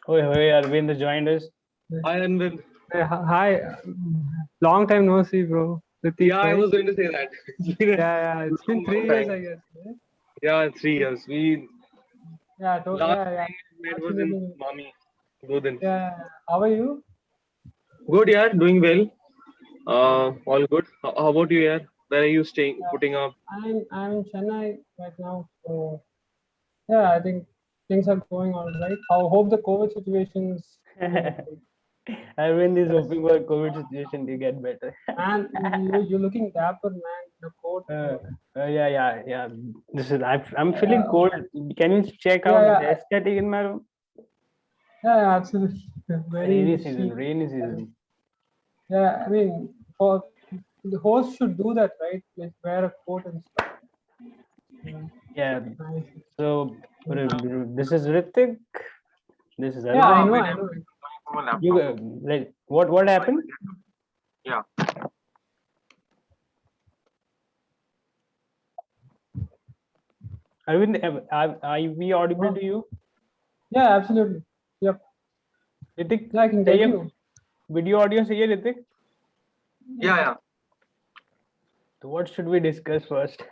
Oh, hey, Aravind joined us. Hi, Aravind. Hi, long time no see, bro. Rhiteek, Yeah, I right? was going to say that. It's been a Yeah, it's been long, long 3 years, time. I guess. Right? Yeah, 3 years. We last Yeah. time we met was in Absolutely. Mami. Godin. Yeah. How are you? Good, yeah, doing well. All good. How about you, yeah? Where are you staying, Yeah, putting up? I'm in Chennai right now. So yeah, I think things are going all right. I hope the COVID situations Aravind is yes. hoping for COVID situation to get better. Man, you're looking dapper, man. The coat. Yeah. This is I'm feeling Yeah, cold. Can you check yeah, out yeah, the aesthetic in my room? yeah, absolutely. Rainy Very season, chic. rainy season. Yeah, I mean, for the host should do that, right? Like wear a coat and stuff. Yeah, Yeah. nice. So Yeah, this is Rhiteek. This is yeah, I Aravind. know, Wait, I I'm know. calling from a You laptop. like what happened? Yeah. Aravind, are we audible Oh, to you? yeah, absolutely. Yep. Rhiteek, Yeah, I can say get your you. video audio say Rhiteek. Yeah. So what should we discuss first?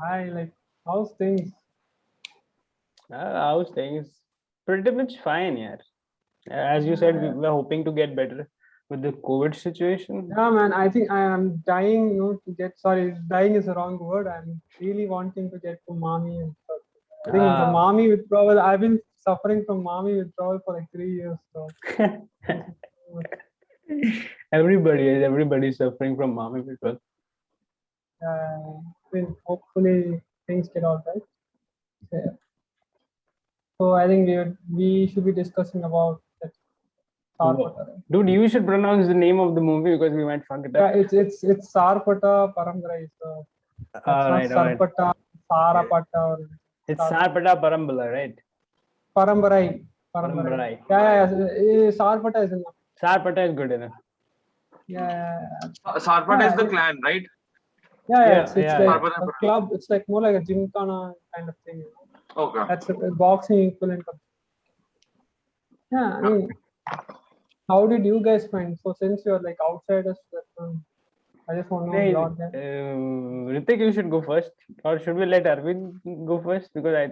Hi, like, how's things? How's things? Pretty much fine, yeah. As you said, we Yeah, were hoping to get better with the COVID situation. yeah, man. I think I am dying, to get. Sorry, dying is the wrong word. I'm really wanting to get to mommy and stuff. I think the Ah, mommy withdrawal. I've been suffering from mommy withdrawal for like 3 years. So this is too much. everybody is suffering from mommy people. I mean, hopefully things get all right. Yeah. So I think we should be discussing about that Whoa. Sarpata. Right? Dude, you should pronounce the name of the movie because we might fuck it up. Yeah, it's Sarpata Paramgara. So that's All not right, all right. Sarpata, Sarapata or It's Sar, Sarpata Parambala, right? Parambarai. Parambarai. Parambarai. Sarpata is enough. Sarpata is good enough. Yeah, Sarpata is yeah, the clan, right? it's Yeah, it's yeah, like yeah. Sarpata. a club. It's like more like a gymkhana kind of thing. Okay. That's a boxing equivalent of. Yeah, I Yeah. mean, how did you guys find? So since you're like outsiders, I just want to know Hey, your that. Rhiteek, you should go first, or should we let Arvind go first? Because I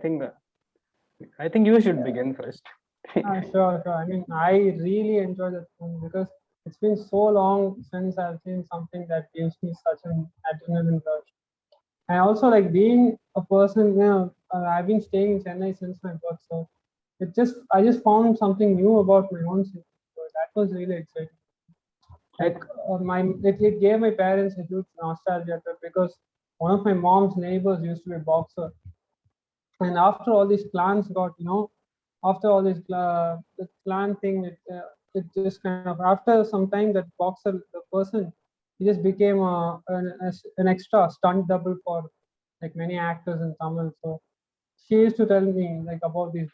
think you should begin first. Sure. I mean, I really enjoy that film because it's been so long since I've seen something that gives me such an adrenaline rush. And also, like being a person, I've been staying in Chennai since my birth, so I just found something new about my own city. So that was really exciting. Like it gave my parents a huge nostalgia trip because one of my mom's neighbors used to be a boxer, and after all these clans got after all this the clan thing it just kind of after some time that boxer the person he just became an extra stunt double for like many actors in Tamil. So she used to tell me like about these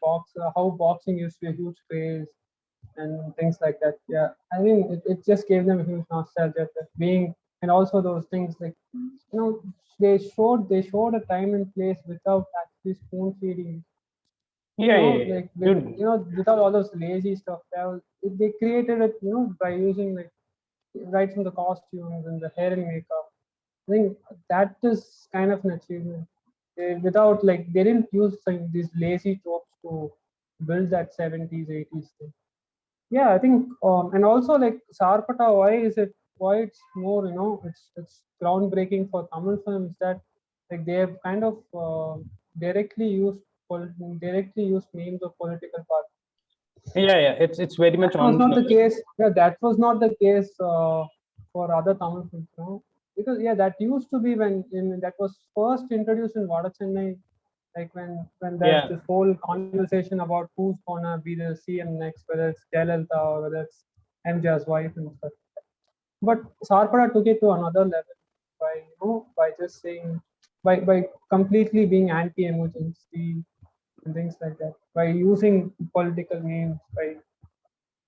how boxing used to be a huge craze and things like that. Yeah, I mean, it just gave them a huge nostalgia that being, and also those things like, they showed a time and place without actually spoon feeding. Yeah. Like Dude, without all those lazy stuff. They created it, by using like right from the costumes and the hair and makeup. I think that is kind of an achievement. Without like they didn't use like, these lazy tropes to build that 70s 80s thing. Yeah, I think, and also like Sarpata, why it's more, it's groundbreaking for Tamil films that like they have kind of directly used directly used names of political parties. yeah. It's very That much was on not the the. case. Yeah, that was not the case for other Tamil films, because yeah, that used to be that was first introduced in Vada Chennai, like when there's Yeah, this whole conversation about who's gonna be the CM next, whether it's Jayalalitha or whether it's MJ's wife and stuff. But Sarpada took it to another level by just saying by completely being anti-emergency and things like that, by using political names, by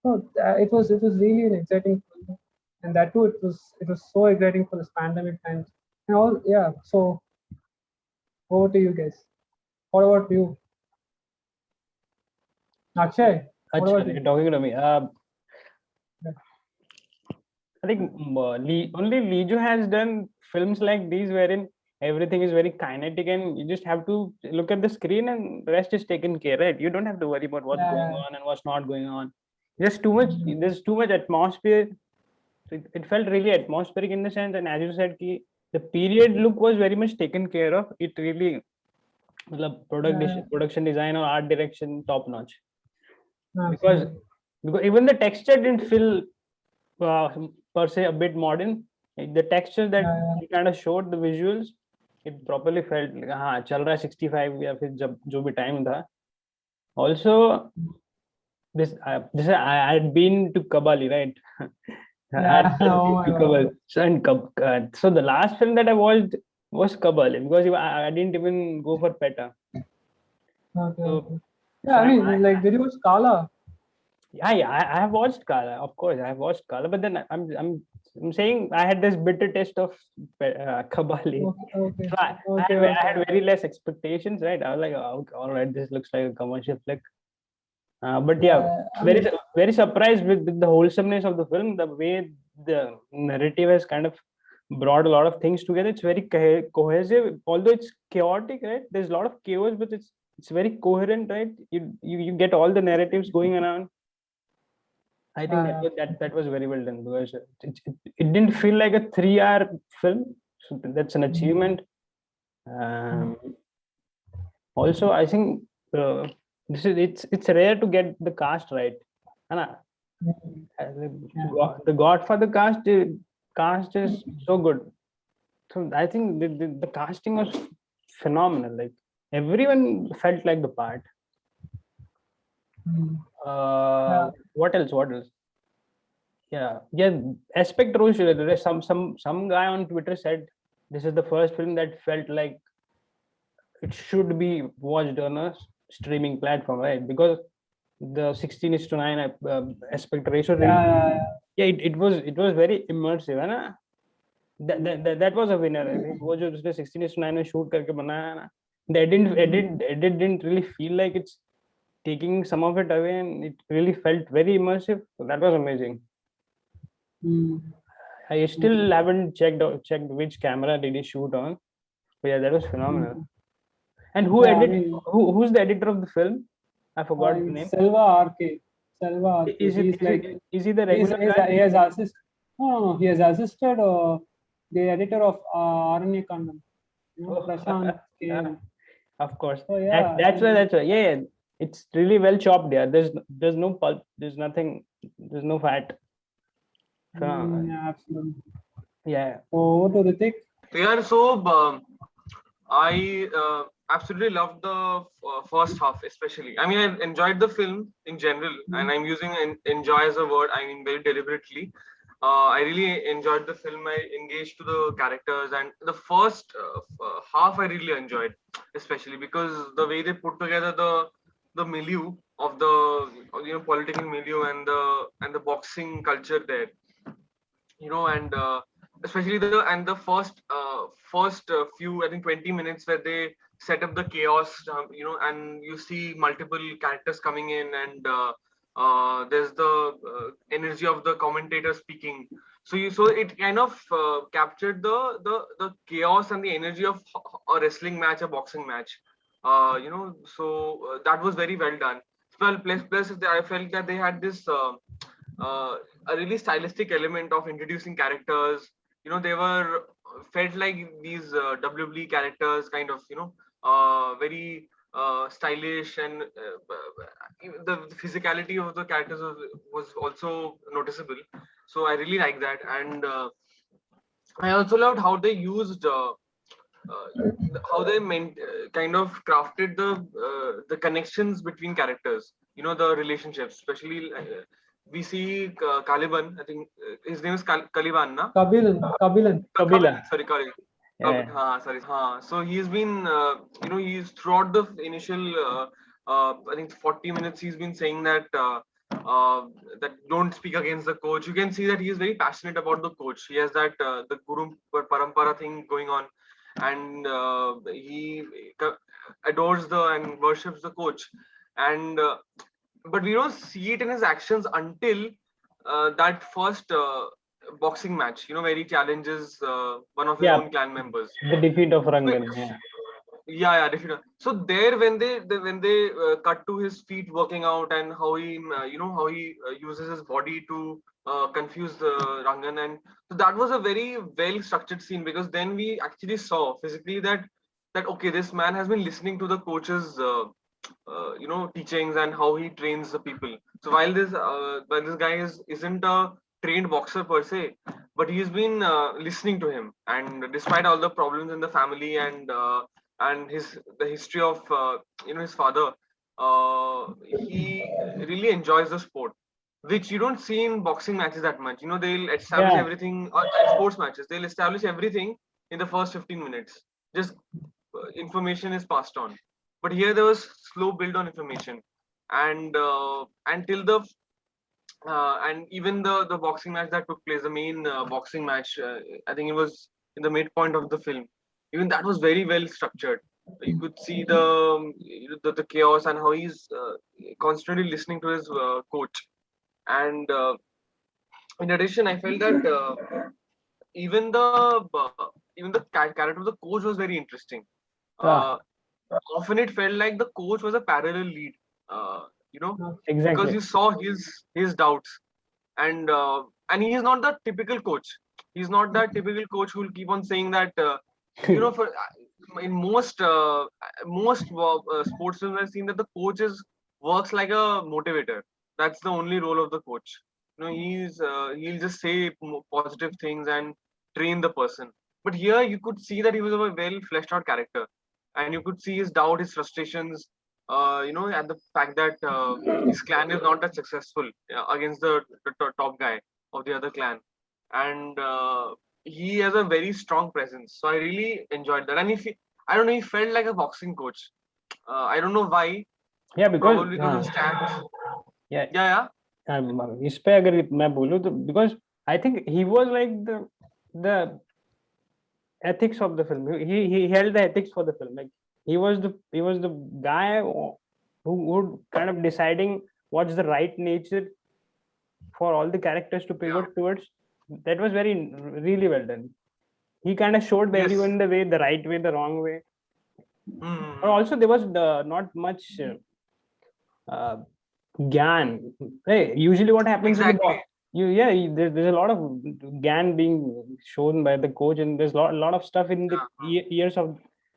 so it was really an exciting film, and that too it was so exciting for this pandemic times. And all yeah. So over to you guys. What about you? Akshay, what Achha, about you're you? talking to me. I think only Lijo has done films like these wherein everything is very kinetic and you just have to look at the screen and the rest is taken care, right? You don't have to worry about what's going Yeah. on and what's not going on. There's too much atmosphere. It felt really atmospheric in the sense, and as you said, the period look was very much taken care of. It really, Yeah. production design or art direction, top notch. Because Absolutely. even the texture didn't feel uh, per se a bit modern. The texture that Yeah. he kind of showed the visuals, it properly felt like हाँ चल रहा है 65 या फिर जब जो भी time था. Also, I had been to Kabali, right? I had Yeah. Oh been my to God. Kabali. So the last film that I watched was Kabali because I didn't even go for PETA. Okay. So Okay. so Yeah. I mean, like, did you watch Kala? I have watched Kala, of course. I have watched Kala, but then I'm saying I had this bitter taste of Kabali. Okay. Okay. So Okay. I Okay. had very less expectations, right? I was like, oh, all right, this looks like a commercial flick. But yeah, Yeah. I mean, very surprised with the wholesomeness of the film, the way the narrative has kind of brought a lot of things together. It's very cohesive, although it's chaotic, right? There's a lot of chaos, but it's very coherent, right? You get all the narratives going around. I think yeah. that was very well done because it didn't feel like a 3 hour film. So that's an achievement. Um, Also, I think it's rare to get the cast right. Anna, Yeah. the Godfather cast is so good. So I think the casting was phenomenal. Like everyone felt like the part. Mm. Yeah. What else? What else? Yeah. Aspect ratio. There's some guy on Twitter said this is the first film that felt like it should be watched on a streaming platform, right? Because the 16:9 aspect ratio really, Yeah. yeah, it was very immersive, है ना? That was a winner. वो जो उसने 16:9 में shoot करके बनाया है ना, the edit didn't really feel like it's taking some of it away, and it really felt very immersive. So that was amazing. Mm. I still haven't checked which camera did he shoot on, but yeah, that was phenomenal. And Yeah. I mean, who's the editor of the film? I forgot the it's name. Selva RK. Selva RK. Is it He's like, is he the regular guy? he has assisted. No. He has assisted the editor of Aranya Kandam. You know, Oh, Prashant K. of course. So yeah. That's why. Yeah. It's really well chopped. Yeah. There's no pulp. There's nothing. There's no fat. Yeah, absolutely. Yeah. So over to Rhiteek. Yeah, so I absolutely loved the first half, especially. I mean, I enjoyed the film in general, and I'm using enjoy as a word. I mean, very deliberately. I really enjoyed the film. I engaged to the characters, and the first half I really enjoyed, especially because the way they put together the milieu of the political milieu and the boxing culture there, and especially the first few, I think, 20 minutes where they set up the chaos, and you see multiple characters coming in, and there's the energy of the commentator speaking. So it kind of captured the chaos and the energy of a wrestling match, a boxing match. So that was very well done. Well, plus I felt that they had this uh, a really stylistic element of introducing characters. They were felt like these WWE characters, kind of, very stylish, and the physicality of the characters was also noticeable. So I really like that, and I also loved how they used. How they kind of crafted the connections between characters, the relationships, especially we see Caliban. I think his name is Caliban, na? Kabilan. Kabila. Sorry, sorry. Yeah. Sorry. So he's been, he's throughout the initial, I think 40 minutes, he's been saying that that don't speak against the coach. You can see that he is very passionate about the coach. He has that the Guru Parampara thing going on, and he adores and worships the coach. And but we don't see it in his actions until that first boxing match, where he challenges one of his Yeah, own clan members. the defeat of So, Rangan. Yeah. yeah, definitely. So there, when they cut to his feet working out, and how he how he uses his body to confuse Rangan, and so that was a very well structured scene, because then we actually saw physically that okay, this man has been listening to the coach's teachings, and how he trains the people. So while this guy isn't a trained boxer per se, but he's been listening to him, and despite all the problems in the family, and the history of his father, he really enjoys the sport, which you don't see in boxing matches that much. They'll establish Yeah. everything, or sports matches, they'll establish everything in the first 15 minutes. Just information is passed on. But here there was slow build on information, and until the and even the boxing match that took place, the main boxing match, I think it was in the midpoint of the film. Even that was very well structured. You could see the chaos, and how he's constantly listening to his coach. And in addition, I felt that even the character of the coach was very interesting. Ah, Uh, Often it felt like the coach was a parallel lead. Uh, because exactly. you saw his doubts, and he is not the typical coach. He's not that typical coach who will keep on saying that for in most sports films I've seen, that the coach is works like a motivator. That's the only role of the coach. He'll just say positive things and train the person. But here you could see that he was a well fleshed out character, and you could see his doubt, his frustrations, and the fact that his clan is not that successful against the top guy of the other clan, and he has a very strong presence. So I really enjoyed that, and I don't know, he felt like a boxing coach. I don't know why. Yeah, because Probably because of stats. yeah, Yeah, इस पे अगर मैं बोलूँ तो because I think he was like the ethics of the film. He held the ethics for the film. Like he was the guy who would kind of deciding what's the right nature for all the characters to yeah. pivot towards. That was very really well done. He kind of showed Yes. everyone the right way, the wrong way. But Mm. also there was not much GAN. Hey, usually what happens in the Exactly. box, there's a lot of GAN being shown by the coach, and there's lot of stuff in the ears of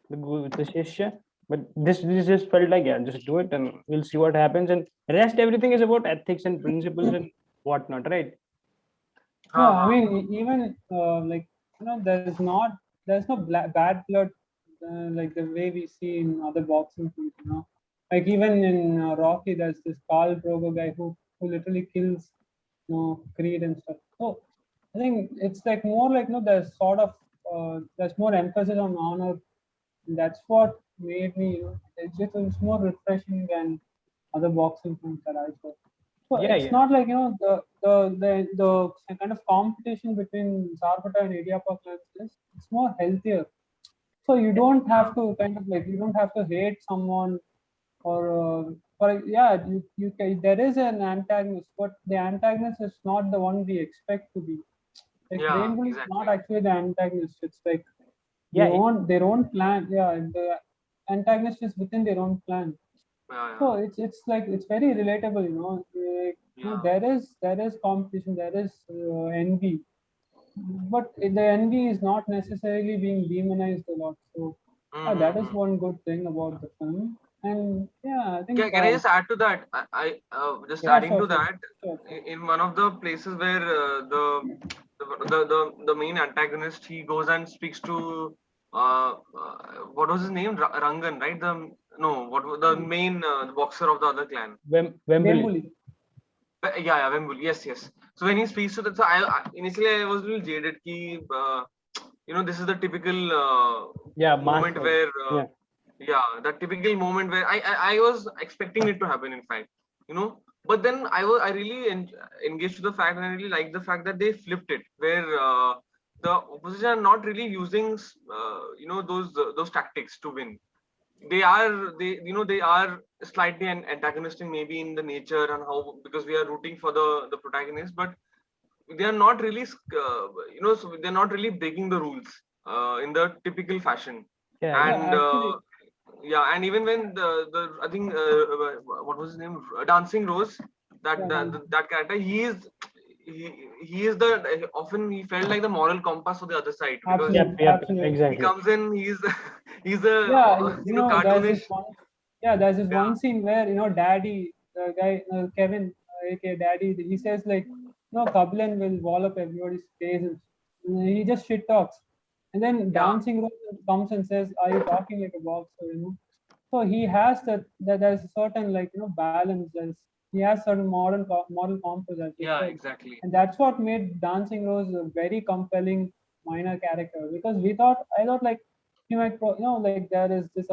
the Shishya. But this just felt like, yeah, just do it and we'll see what happens. And rest everything is about ethics and principles and whatnot, right? Yeah, I Uh-huh. mean, even there's no bad blood like the way we see in other boxing films. Like even in Rocky, there's this Carl Drogo guy who literally kills Creed and stuff. So I think it's like more like there's sort of there's more emphasis on honor. That's what made me it's more refreshing than other boxing films that I saw. So Yeah, it's yeah, not like the kind of competition between Sarpata and Idiapa clans is it's more healthier. So you don't have to kind of like you don't have to hate someone or yeah there is an antagonist, but the antagonist is not the one we expect to be. Like Yeah, Rainbow is not exactly. actually the antagonist. It's like they yeah, want their own plan. Yeah, and the antagonist is within their own plan. So Yeah, it's like it's very relatable, Like, yeah. there is competition, there is envy, but the envy is not necessarily being demonized a lot. So yeah, that is Mm-hmm. one good thing about the film. And yeah, I think Can I just add to that? I just yeah, adding sure, to sure, that, sure. in one of the places where the main antagonist, he goes and speaks to what was his name, Rangan, right? The no, what was the main boxer of the other clan? Wembley. Wembley. Yeah, Vembul. Yes, yes. So when he speaks to that, so initially I was a little jaded. This is the typical Yeah, mass moment fight. where Yeah, that typical moment where I was expecting it to happen, in fact, but then I really engaged to the fact, and I really like the fact that they flipped it, where the opposition are not really using those tactics to win. They are slightly antagonistic maybe in the nature and how, because we are rooting for the protagonist, but they are not really so they're not really breaking the rules in the typical fashion. Yeah, And actually, yeah, and even when the I think what was his name, Dancing Rose, yeah, that character, he is the, often he felt like the moral compass of the other side, because yep, absolutely, yep, absolutely. he exactly. comes in, he's a Yeah, you know, there's cartoonish. this one. Yeah, there's this Yeah, one scene where Daddy, the guy, Kevin, aka Daddy, he says like, Kablan will wall up everybody's face. He just shit talks, and then yeah, Dancing Rose comes and says, "Are you talking like a boxer?" So he has that there's a certain balance. He has certain moral compass, as you yeah, said, exactly. and that's what made Dancing Rose a very compelling minor character, because I thought like he might like there is this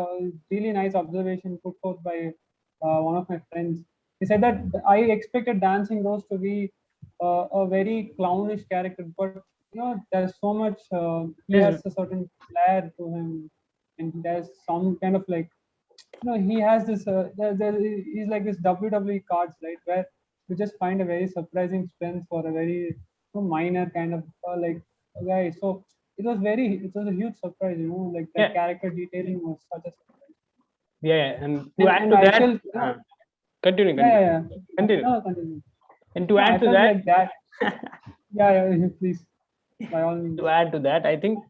really nice observation put forth by one of my friends. He said that I expected Dancing Rose to be a very clownish character, but there's so much. He His, has a certain flair to him, and there's some kind of like he has this. He's like this WWE cards, right? Where you just find a very surprising strength for a very minor kind of like guy. So it was a huge surprise, like that yeah, character detailing was such a surprise. yeah, and to add And to I that, felt continue, yeah, continue, yeah, yeah. continue. No, continue. And to No, add I to felt that, like that. Yeah, yeah, please, by all means. to add to that, I think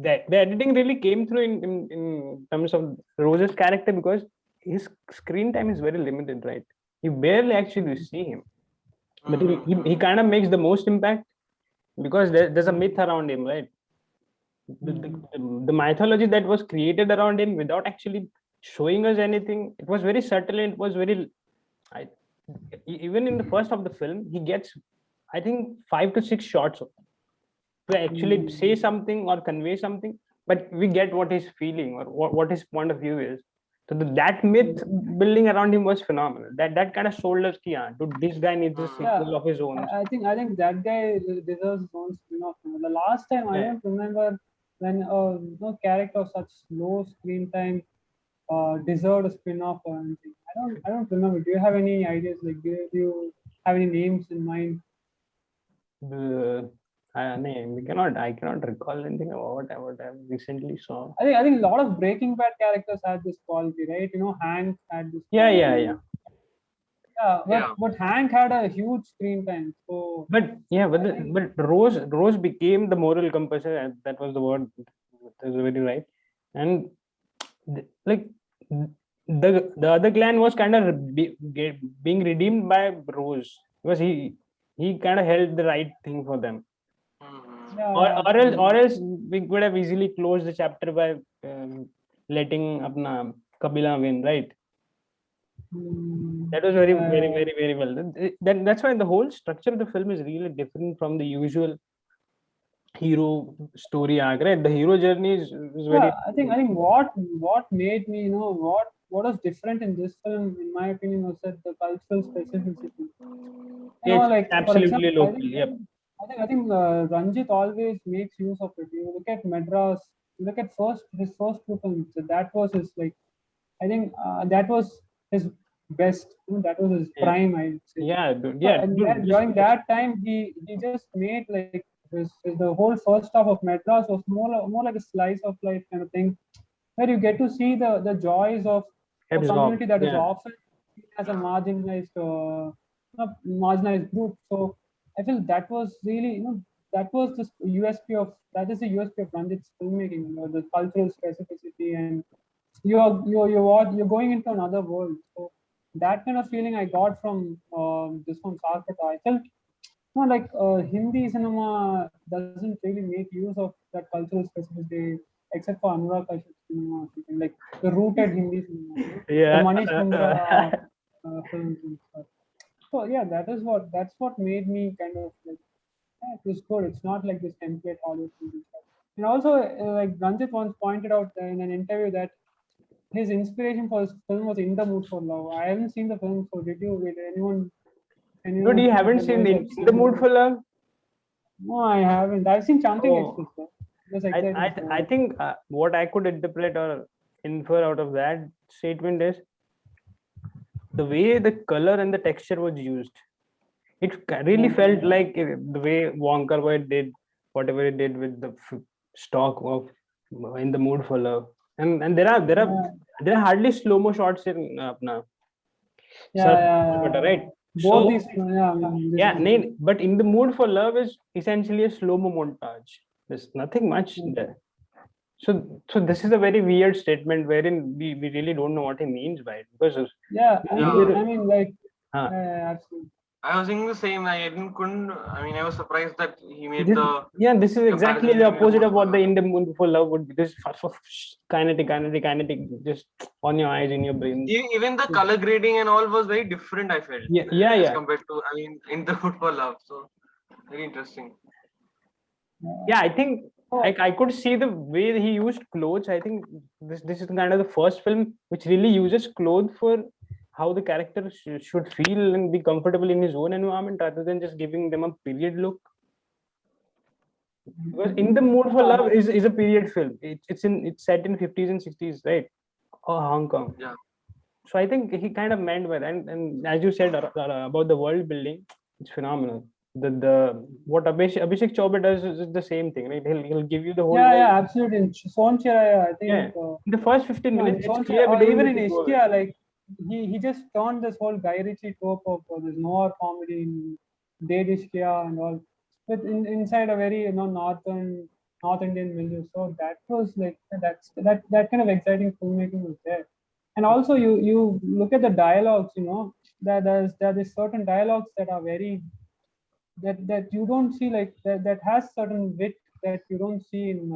that the editing really came through in terms of Rose's character, because his screen time is very limited, right? You barely actually see him, but he kind of makes the most impact because there's a myth around him, right? The mythology that was created around him without actually showing us anything, it was very subtle, and it was very I, even in the first of the film, he gets, I think, 5 to 6 shots to actually say something or convey something, but we get what he's feeling or what his point of view is. So that myth building around him was phenomenal. That kind of sold us, yeah, dude, this guy needs a Yeah, sequel of his own. I think that guy deserves his own spin-off. The last time I Yeah. don't remember when a character of such low screen time deserved a spin-off or anything. I don't remember. Do you have any ideas? Like, do you have any names in mind? I cannot recall anything about what I recently saw. I think a lot of Breaking Bad characters had this quality, right? Hank had this Yeah, quality. yeah, yeah. Yeah, but Yeah, but Hank had a huge screen time. So But yeah, I think but Rose became the moral compass. That was the word. That was very right. And like the other clan was kind of being redeemed by Rose, because he kind of held the right thing for them. yeah, Or yeah, or else absolutely. or else we could have easily closed the chapter by letting apna Kabila win, right? Hmm. That was very, very, Yeah, very, very well. That's why the whole structure of the film is really different from the usual hero story arc, right? The hero journey is yeah. very I think what made me what was different in this film, in my opinion, was that the cultural specificity. yeah, it's Like for absolutely example, local. Yep. I think Ranjit always makes use of it. You look at Madras, you look at his first two films. That was his like I think that was his best. That was his Yeah, prime, I would say. yeah, dude. So, Yeah, and dude. during that time, he just made like the whole first half of Madras was more like a slice of life kind of thing, where you get to see the joys of a Absorb. community that is Yeah. often seen as a yeah, marginalized group. So I feel that was really that was the that is the USP of Ranjit's filmmaking, the cultural specificity, and you're going into another world. So that kind of feeling I got from this one Sarpattta. I felt like Hindi cinema doesn't really make use of that cultural specificity, except for Anurag Kashyap cinema or something like the rooted Hindi cinema, the Yeah. Manish Mundra films and stuff. So yeah, that's what made me kind of like, yeah, it was good. It's not like this template Hollywood film and stuff. And also, like Ranjit once pointed out in an interview that his inspiration for his film was In the Mood for Love. I haven't seen the film, so did anyone Dude, of you you haven't seen guys have in the seen it? mood for love? No, I haven't. I've seen Jumping Oh, Express though. Just exciting I story. think what I could interpret, or infer out of that statement is the way the color and the texture was used. It really felt like the way Wonka Boy did whatever he did with the stock of In the Mood for Love. And there are hardly slow-mo shots in apna Sarpattta, right? Both So these, I mean, this yeah, movie. but In the Mood for Love is essentially a slow-mo montage. There's nothing much there. So this is a very weird statement wherein we really don't know what he means by it, because I mean, like, Huh. absolutely. I was thinking the same. I was surprised that he made This, the this is exactly comparison the between opposite of Mood what the for In the Mood for Love would be. This kinetic, just on your eyes, in your brain. Even the color grading and all was very different, I felt. Yeah. As compared to, In the Mood for Love. So, very interesting. Yeah, I think I could see the way he used clothes. I think this is kind of the first film which really uses clothes for how the character should feel and be comfortable in his own environment, rather than just giving them a period look. Because In the Mood for Love is a period film. It's set in 50s and 60s, right? Or Hong Kong. Yeah. So I think he kind of meant by that, and as you said about the world building, it's phenomenal. The what Abhishek Chaubey does is the same thing, right? He'll give you the whole world. Absolutely. In Sonchera, I think. Yeah. In the first 15 No, in minutes, it's Sonchera, clear we or don't even need in to go away. Ishtia, like he just turned this whole Guy Ritchie trope of this noir comedy in Dead Ishtia and all, with inside a very North Indian milieu. So that was like that kind of exciting filmmaking was there. And also you look at the dialogues, that there's certain dialogues that are very that you don't see, like that has certain wit that you don't see in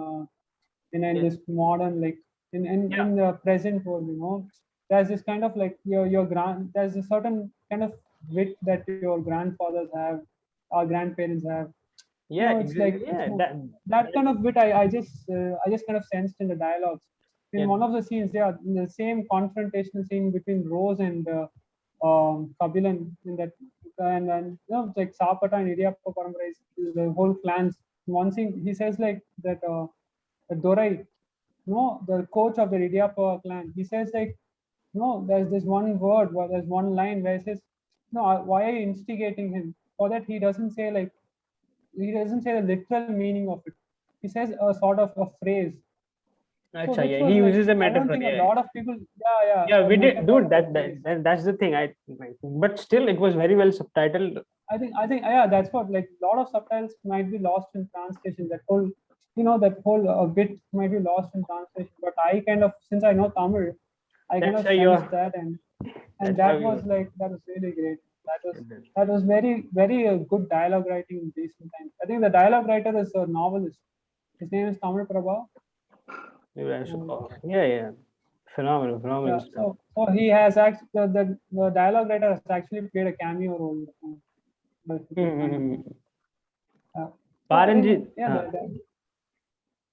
this modern, like in the present world. There's this kind of like there's a certain kind of wit that your grandfathers have, our grandparents have. Yeah, It's like exactly. Yeah, that kind of wit I just kind of sensed in the dialogues. In one of the scenes, in the same confrontational scene between Rose and Kabilan, in that, and it's like Sapata and Idiappa Parampara is the whole clans. In one scene, he says like that Dorai, the coach of the Idiappa clan, he says like, no, there's this one word, there's one line where he says, no, why are you instigating him? For that, he doesn't say the literal meaning of it. He says a sort of a phrase. So Achha, which yeah, was he like, uses a I don't metaphor. think a Yeah, lot of people, yeah, we a did, dude. metaphor, a phrase. That's the thing. But still, it was very well subtitled. I think, that's what, like, a lot of subtitles might be lost in translation. That whole bit might be lost in translation. But I kind of, since I know Tamil, I kind That's of why sensed that, and That's that why was really great. That was very very good dialogue writing in recent times. I think the dialogue writer is a novelist. His name is Tamil Prabha. Yeah. Phenomenal stuff. So he has actually the dialogue writer has actually played a cameo role. Paranjit.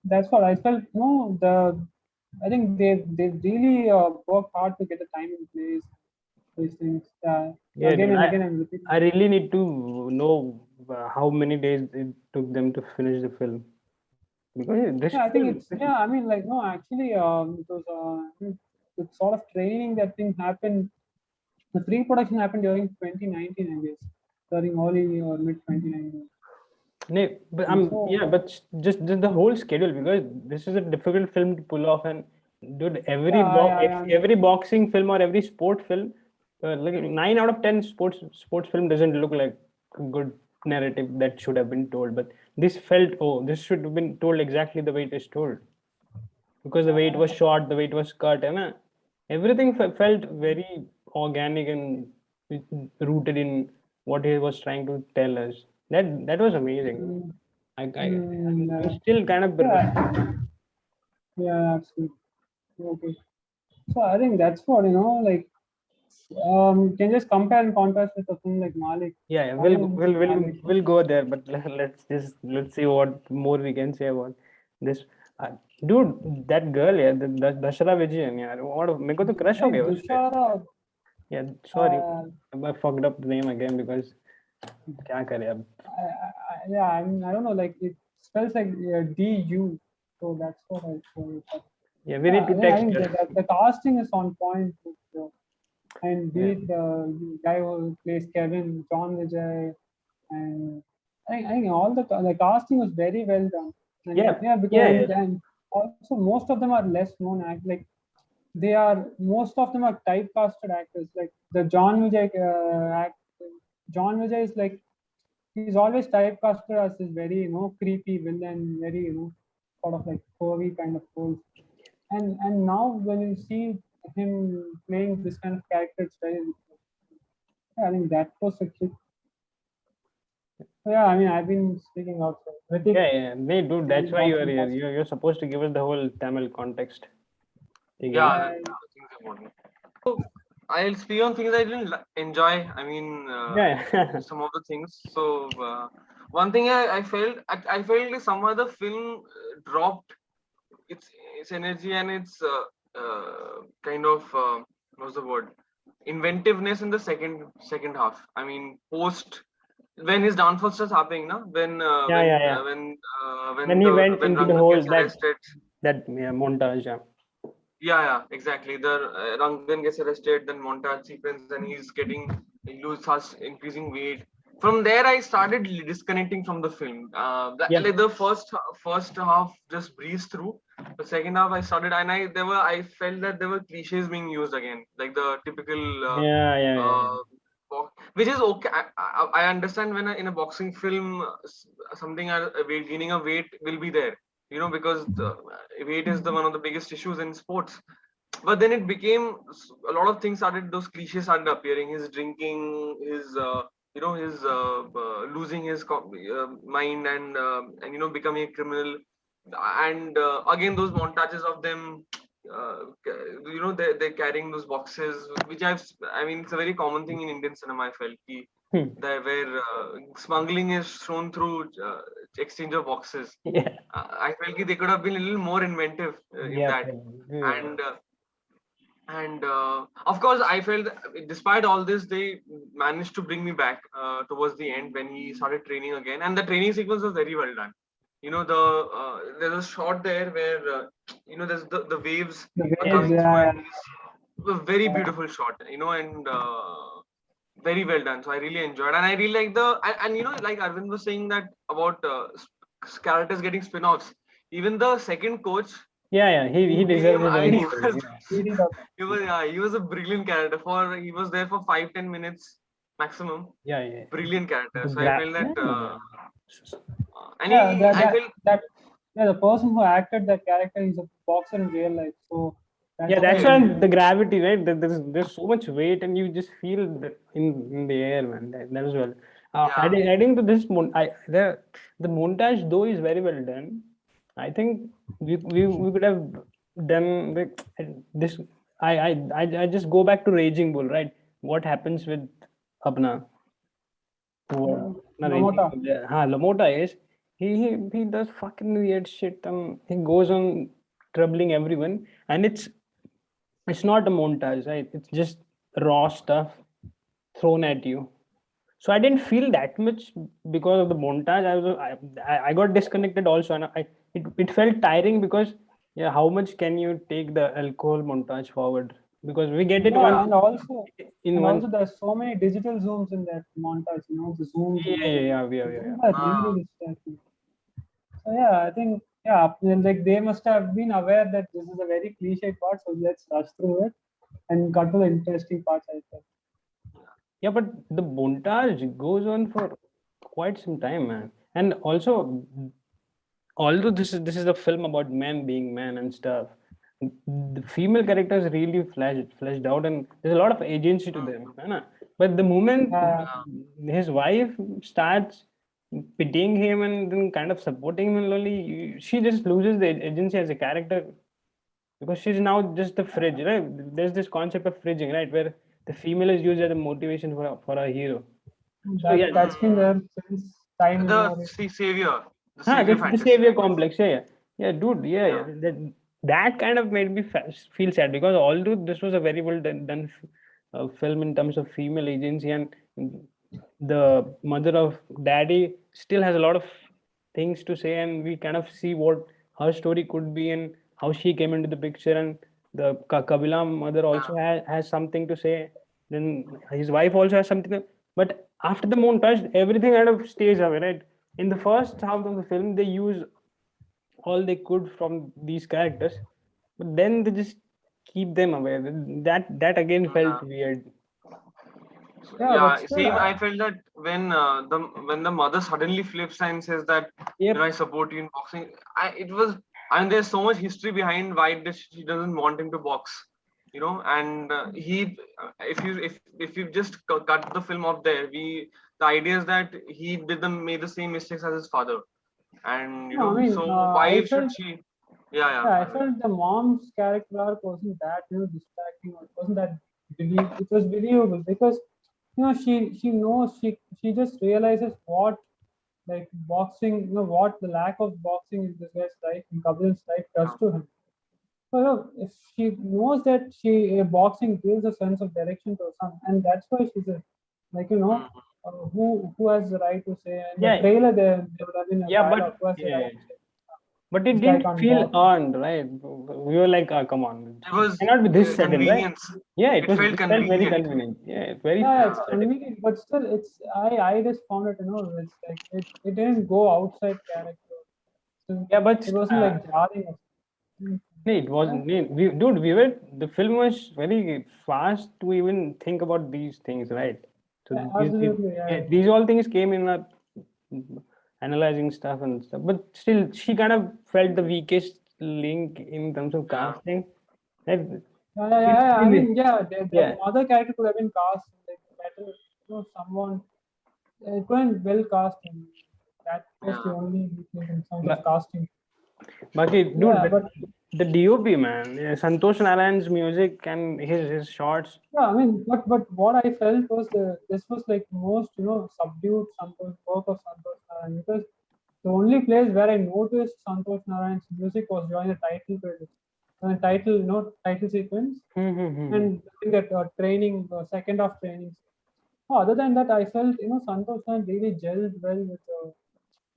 That's what I felt. No, I think they really worked hard to get the time in place. These things. Again Dude, and again, I'm repeating. I really need to know how many days it took them to finish the film. Because this I think film, it's I mean, like, no, actually, it was the sort of training that thing happened. The pre-production happened during 2019, I guess, during early or mid 2019. but So, but just the whole schedule, because this is a difficult film to pull off, and dude, every boxing film or every sport film, like 9 out of 10 sports film doesn't look like a good narrative that should have been told. But this felt, this should have been told exactly the way it is told, because the way it was shot, the way it was cut, and everything felt very organic and rooted in what he was trying to tell us. That was amazing. I'm still kind of absolutely. Okay. So I think that's what, like, can just compare and contrast with a film like Malik. Yeah, Malik. we'll go there, but let's see what more we can say about this. Dude, that girl, yeah, the Dashara Vijayan, yeah, what मेरे को तो crush हो गया उस पे. Dushara. Yeah, sorry, I fucked up the name again because क्या करे अब. I don't know, like, it spells like DU, so that's what I thought. Yeah, we need to I text think her. the casting is on point. And be Yeah. it the guy who plays Kevin, John Vijay, and I think all the casting was very well done. And Yeah, yeah, because yeah, yeah. and also most of them are less known like they are most of them are typecasted actors. Like the John Vijay John Vijay is like he's always typecasted as this very creepy villain, very sort of like curvy kind of role. And now when you see him playing this kind of character, it's very yeah, I think that was a kick. So yeah, I mean I've been speaking out. So Rhiteek, Yeah, yeah. They do. That's any why you thoughts are on here. that? You're supposed to give us the whole Tamil context. Yeah, Again. Yeah, I think it's important. So I'll speak on things I didn't enjoy. I mean, Yeah, yeah. some of the things. So one thing I felt like somehow the film dropped its energy and its kind of what's the word, inventiveness in the second half. I mean, post when his downfall starts happening, na? Yeah, yeah, yeah. When he went When into the Rangan whole gets arrested. that yeah, montage. Yeah. Yeah, exactly. The Rangan gets arrested, then montage sequence, and he starts increasing weight. From there, I started disconnecting from the film. Yeah. Like the first half just breezed through. The second half, I started, and I felt that there were cliches being used again, like the typical, Yeah, yeah, yeah, yeah. which is okay. I understand when in a boxing film, something gaining a weight will be there, because weight is the one of the biggest issues in sports. But then it became a lot of things started, those cliches started appearing, his drinking, his his losing his mind, and becoming a criminal, and again those montages of them, they're carrying those boxes, which I mean, it's a very common thing in Indian cinema. I felt Hmm. that where smuggling is shown through exchange of boxes. Yeah. I felt they could have been a little more inventive in Yeah. that. Yeah. And of course, I felt that despite all this, they managed to bring me back towards the end when he started training again, and the training sequence was very well done. There's a shot there where there's the waves the are waves, coming through, yeah, and he's a very beautiful shot, and very well done. So I really enjoyed, and I really like and like Arvind was saying that about characters getting spin-offs. Even the second coach Yeah, yeah. He who deserves came, his I own mean, he story. was Yeah. he was a brilliant character. He was there for 5-10 minutes maximum. Yeah, yeah. Brilliant character. To So I grab. feel Yeah. that, and yeah, I feel yeah, the person who acted that character is a boxer in real life, so Yeah, that's that's why. why the gravity, right? There's so much weight, and you just feel in the air, man. That as well. yeah. Adding to this, the montage though is very well done. I think we could have done this. I just go back to Raging Bull, right? What happens with Apna? Not Raging Lamota. Bull. Yeah, Lamota is he does fucking weird shit, and he goes on troubling everyone, and it's not a montage, right? It's just raw stuff thrown at you. So I didn't feel that much because of the montage. I got disconnected also, and it felt tiring because yeah, how much can you take the alcohol montage forward? Because we get it Yeah, one Yeah. in and one. also there's so many digital zooms in that montage, the zooms Yeah, and yeah, all. yeah, The yeah, yeah. zooms are Uh, really distracting. So yeah, I think like they must have been aware that this is a very cliche part, so let's rush through it and cut to the interesting parts. I think. Yeah, but the montage goes on for quite some time, man. And also, although this is a film about men being men and stuff, the female characters really fleshed out, and there's a lot of agency to them, है ना? But the moment Yeah, his wife starts pitying him and then kind of supporting him only, she just loses the agency as a character because she's now just the fridge, right? There's this concept of fridging, right, where the female is used as a motivation for a hero. So yeah, that's been there since time immemorial. the savior The fantasy, savior I guess. complex. Yeah, yeah, yeah, dude. Yeah, yeah. Yeah. That kind of made me feel sad because although this was a very well done film in terms of female agency, and the mother of daddy still has a lot of things to say, and we kind of see what her story could be, and how she came into the picture, and the Kabila mother also has something to say. Then his wife also has something. But after the moon touched, everything kind of stays away, right? In the first half of the film, they use all they could from these characters, but then they just keep them away. That again felt weird. Yeah, but still, same. I felt that when the mother suddenly flips and says that Yep. I support you in boxing. It was, and there's so much history behind why she doesn't want him to box. And if you just cut the film off there, the idea is that he made the same mistakes as his father, and no, I mean, so I why should felt, she? yeah, I felt the mom's character arc wasn't that distracting, or it wasn't that it was believable because she knows she just realizes what like boxing, what the lack of boxing in this guy's life, in Kapil's life, does to him. So if she knows that boxing gives a sense of direction to her son, and that's why she's a, like who has the right to say, in the Yeah, trailer there would have been a yeah, dialogue, but who has the yeah, right to say but it this guy didn't can't feel box. earned, right? We were like, oh, come on, It was cannot be this sudden, right? convenience. Yeah, It felt it felt very convenient. convenient. Yeah, very Yeah, it's sudden. convenient, but still, I just found it, it's like it didn't go outside character. So Yeah, but it wasn't like jarring. Or something. no, it Yeah, wasn't. Dude, the film was very fast to even think about these things, right? So yeah, absolutely. yeah, Yeah. these all things came in our analyzing stuff and stuff. But still, she kind of felt the weakest link in terms of casting. Right? Yeah. I mean, yeah, that Yeah. other character could have been cast like better, someone. It wasn't well cast, and that was the only weakness in terms of But, casting. Dude, Yeah, but the DOP, man, Santosh Narayan's music and his shots. yeah, I mean, but what I felt was this was like most subdued Santosh work of Santosh Narayan, because the only place where I noticed Santosh Narayan's music was during the title credits, title title sequence, and I think that training, second half training. Oh, other than that, I felt Santosh Narayan really gelled well with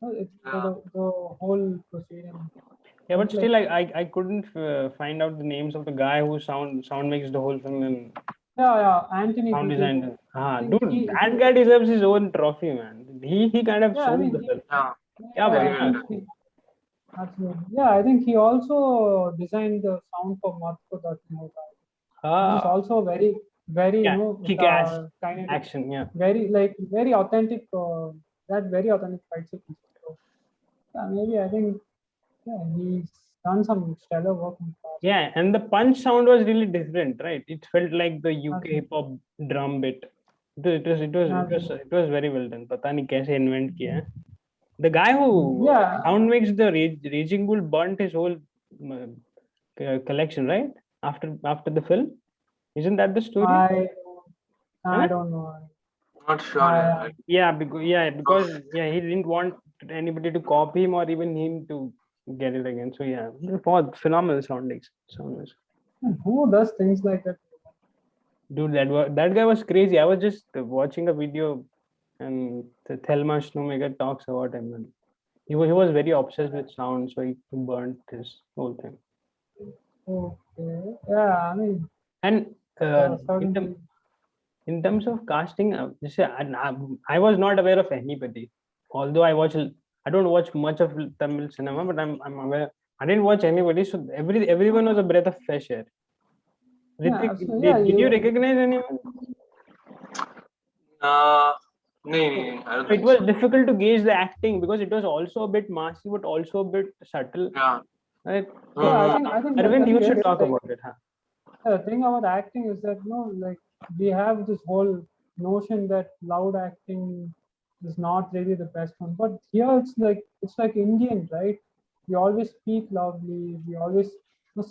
the whole proceeding. Yeah, but Felt like still, I couldn't find out the names of the guy who sound makes the whole film and yeah, Anthony sound Rhiteek. designer. I Ah, think dude, he that guy deserves his own trophy, man. He kind of yeah, I sold mean the film. Yeah, yeah, but I think absolutely. Yeah, I think he also designed the sound for Matko Dattimoka, which is also very yeah, kick ass kinetic, action. Yeah. very authentic. That very authentic fight sequence. So yeah, maybe I think he's done some stellar work in the past. Yeah, and the punch sound was really different, right? It felt like the UK hip Absolutely. hop drum beat. It was very well done. पता नहीं कैसे invent किया है. The guy who Yeah, sound makes the Raging Bull burnt his whole collection, right? After the film, isn't that the story? I Huh? don't know. Not sure. I, Because he didn't want anybody to copy him or even him to get it again. So yeah, phenomenal sound. who does things like that? Dude, that guy was crazy. I was just watching a video, and the Thelma Snowmaker talks about him, and he was very obsessed with sound, so he burnt his whole thing. Okay. Yeah, I mean, And certainly. in terms of casting, I was not aware of anybody. Although I don't watch much of Tamil cinema, but I'm aware. I didn't watch anybody, so everyone was a breath of fresh air. Yeah, Rhiteek, absolutely. Yeah, did you recognize anyone? No, I don't It think was so. difficult to gauge the acting because it was also a bit massy, but also a bit subtle. Yeah. Right? yeah. I Mhm. think that's Aravind, you it. should talk Like, about it. Huh? the thing about acting is that like we have this whole notion that loud acting is not really the best one, but here it's like Indian, right? We always speak loudly, we always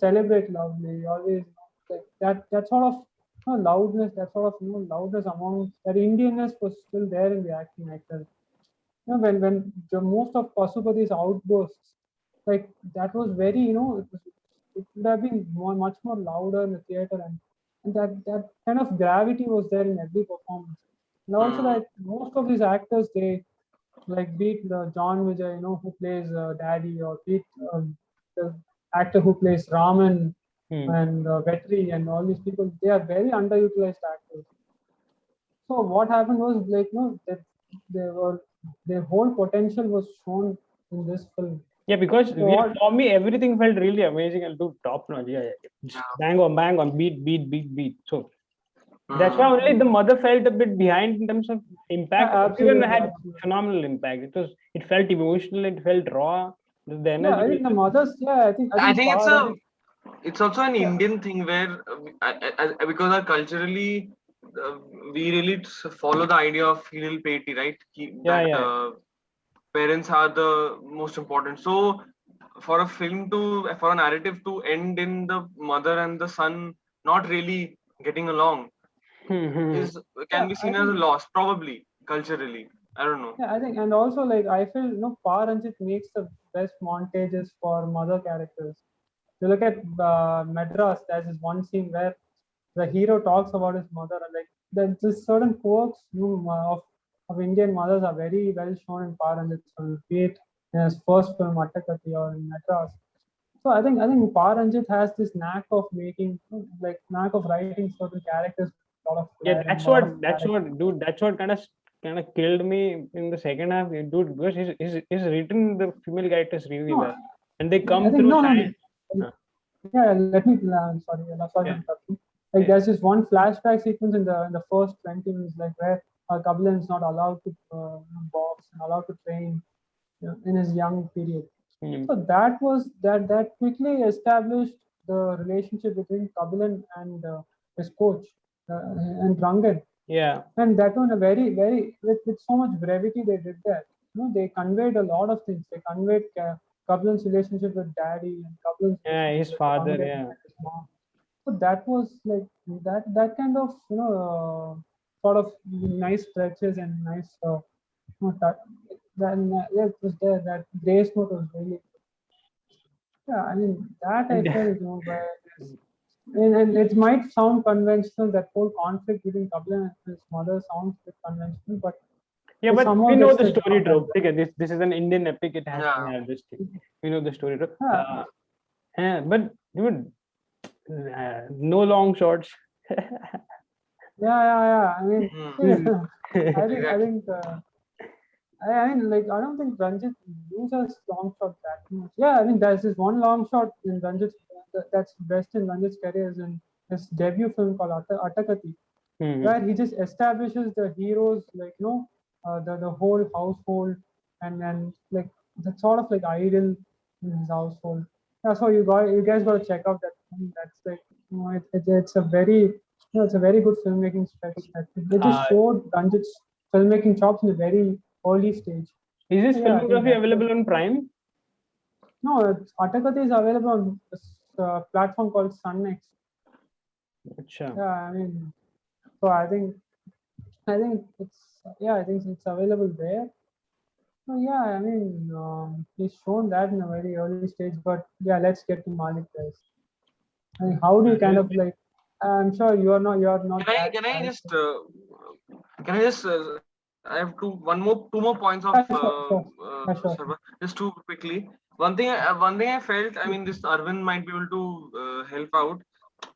celebrate loudly, we always like that sort of loudness, that sort of loudness among that Indianness was still there in the acting. I felt when the most of Pasupati's outbursts, like that was very it would have been much more louder in the theater, and that kind of gravity was there in every performance. And also Mhm. like most of these actors, they like beat John Vijay, who plays Daddy, or beat the actor who plays Raman Hmm. and Vetri and all these people, they are very underutilized actors. So what happened was like that they were their whole potential was shown in this film. Yeah, because So what? for me everything felt really amazing and to top notch. Yeah, yeah. Bang on, beat. So that's why only the mother felt a bit behind in terms of impact. Everyone Absolutely, had absolutely. phenomenal impact. It felt emotional. It felt raw. The Yeah, I energy. think the mothers. Yeah, I I think think it's also an Yeah. Indian thing where because culturally we really follow the idea of filial piety, right? Yeah, That yeah. parents are the most important. So for a narrative to end in the mother and the son not really getting along is Yeah, can be I seen as a think. loss, probably culturally. I don't know. Yeah, I think, and also like I feel Paranjit makes the best montages for mother characters. You look at Madras. There's this one scene where the hero talks about his mother, and like there's this certain quirks of Indian mothers are very well shown in Paranjit's film, be it in his first film Attakati or in Madras. So I think Paranjit has this knack of making like knack of writing certain characters with a lot of Yeah, flair and a lot of that's character. what, dude. That's what kind of killed me in the second half, dude. Because he's written the female characters really No, well, and they I come think through no. silent. Yeah, let me. Sorry, sorry for Yeah, interrupting. Like, yeah. there's this one flashback sequence in the first 20 minutes, like where Kabilan is not allowed to box and allowed to train in his young period. Mm. So that quickly established the relationship between Kabilan and his coach and Rangan, Yeah, and that one a very with so much brevity they did that. They conveyed a lot of things. They conveyed Kaplan's relationship with daddy and Kaplan's yeah. relationship His with father. Rangan Yeah, and his mom. So that was like that kind of sort of nice stretches and nice that it was there. That grace note was really, yeah. I mean that I and felt where and it might sound conventional, that whole conflict between Kaplan and his mother sounds a bit conventional, but yeah. it But somehow we know gets the the story job done trope. Okay, this is an Indian epic. It has to Yeah. have this thing. We know the story trope. well. Yeah, but dude, no long shots. Yeah. I mean, Hmm. I Exactly. think I mean, like, I don't think Ranjit uses long shot that much. Yeah, I mean, there's this one long shot in Ranjit's that's best in Ranjit's career is in his debut film called Attakati, Mhm. where he just establishes the heroes, like, the whole household and like the sort of like idol in his household. Yeah, so you guys got to check out that film. That's like, it's a very, it's a very good filmmaking stretch. That they Uh, just showed Ranjit's filmmaking chops in a very early stage. is this Yeah, I think filmography that was. available on Prime? No, Atakati is available on this platform called Sunnex. Acha. Yeah, I mean, so I think I think it's available there. So yeah, I mean, he's shown that in a very early stage. But yeah, let's get to Malik guys. I mean, how do you kind of like? I'm sure you're not that Can I fan. just I have two more points of Yeah, sure. Yeah, sure. Sarva. Just two quickly. One thing I felt. I mean, this Arvind might be able to help out.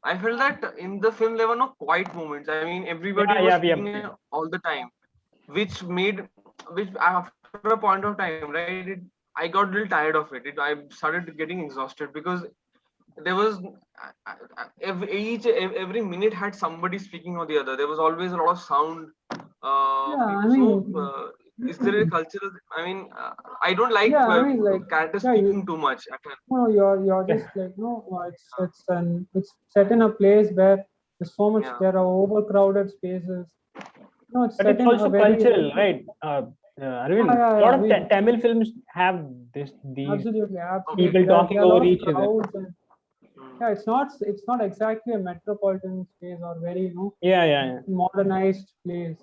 I felt that in the film there were no quiet moments. I mean, everybody was speaking Yeah. all the time, which after a point of time, right? I got a little tired of it. I started getting exhausted because there was every minute had somebody speaking or the other. There was always a lot of sound. Yeah, I So mean, is there a cultural? I mean, I don't like yeah, I mean, like, characters yeah, speaking too much. you're just like it's set in a place where there's so much. Yeah. There are overcrowded spaces. No, it's But set it's in a also very like. cultural, right? Arvind, a Yeah. lot I of mean, Tamil films have these Okay. people absolutely. talking There are a over lot of each other. crowds and Hmm. yeah, it's not exactly a metropolitan space or very Yeah. modernized place.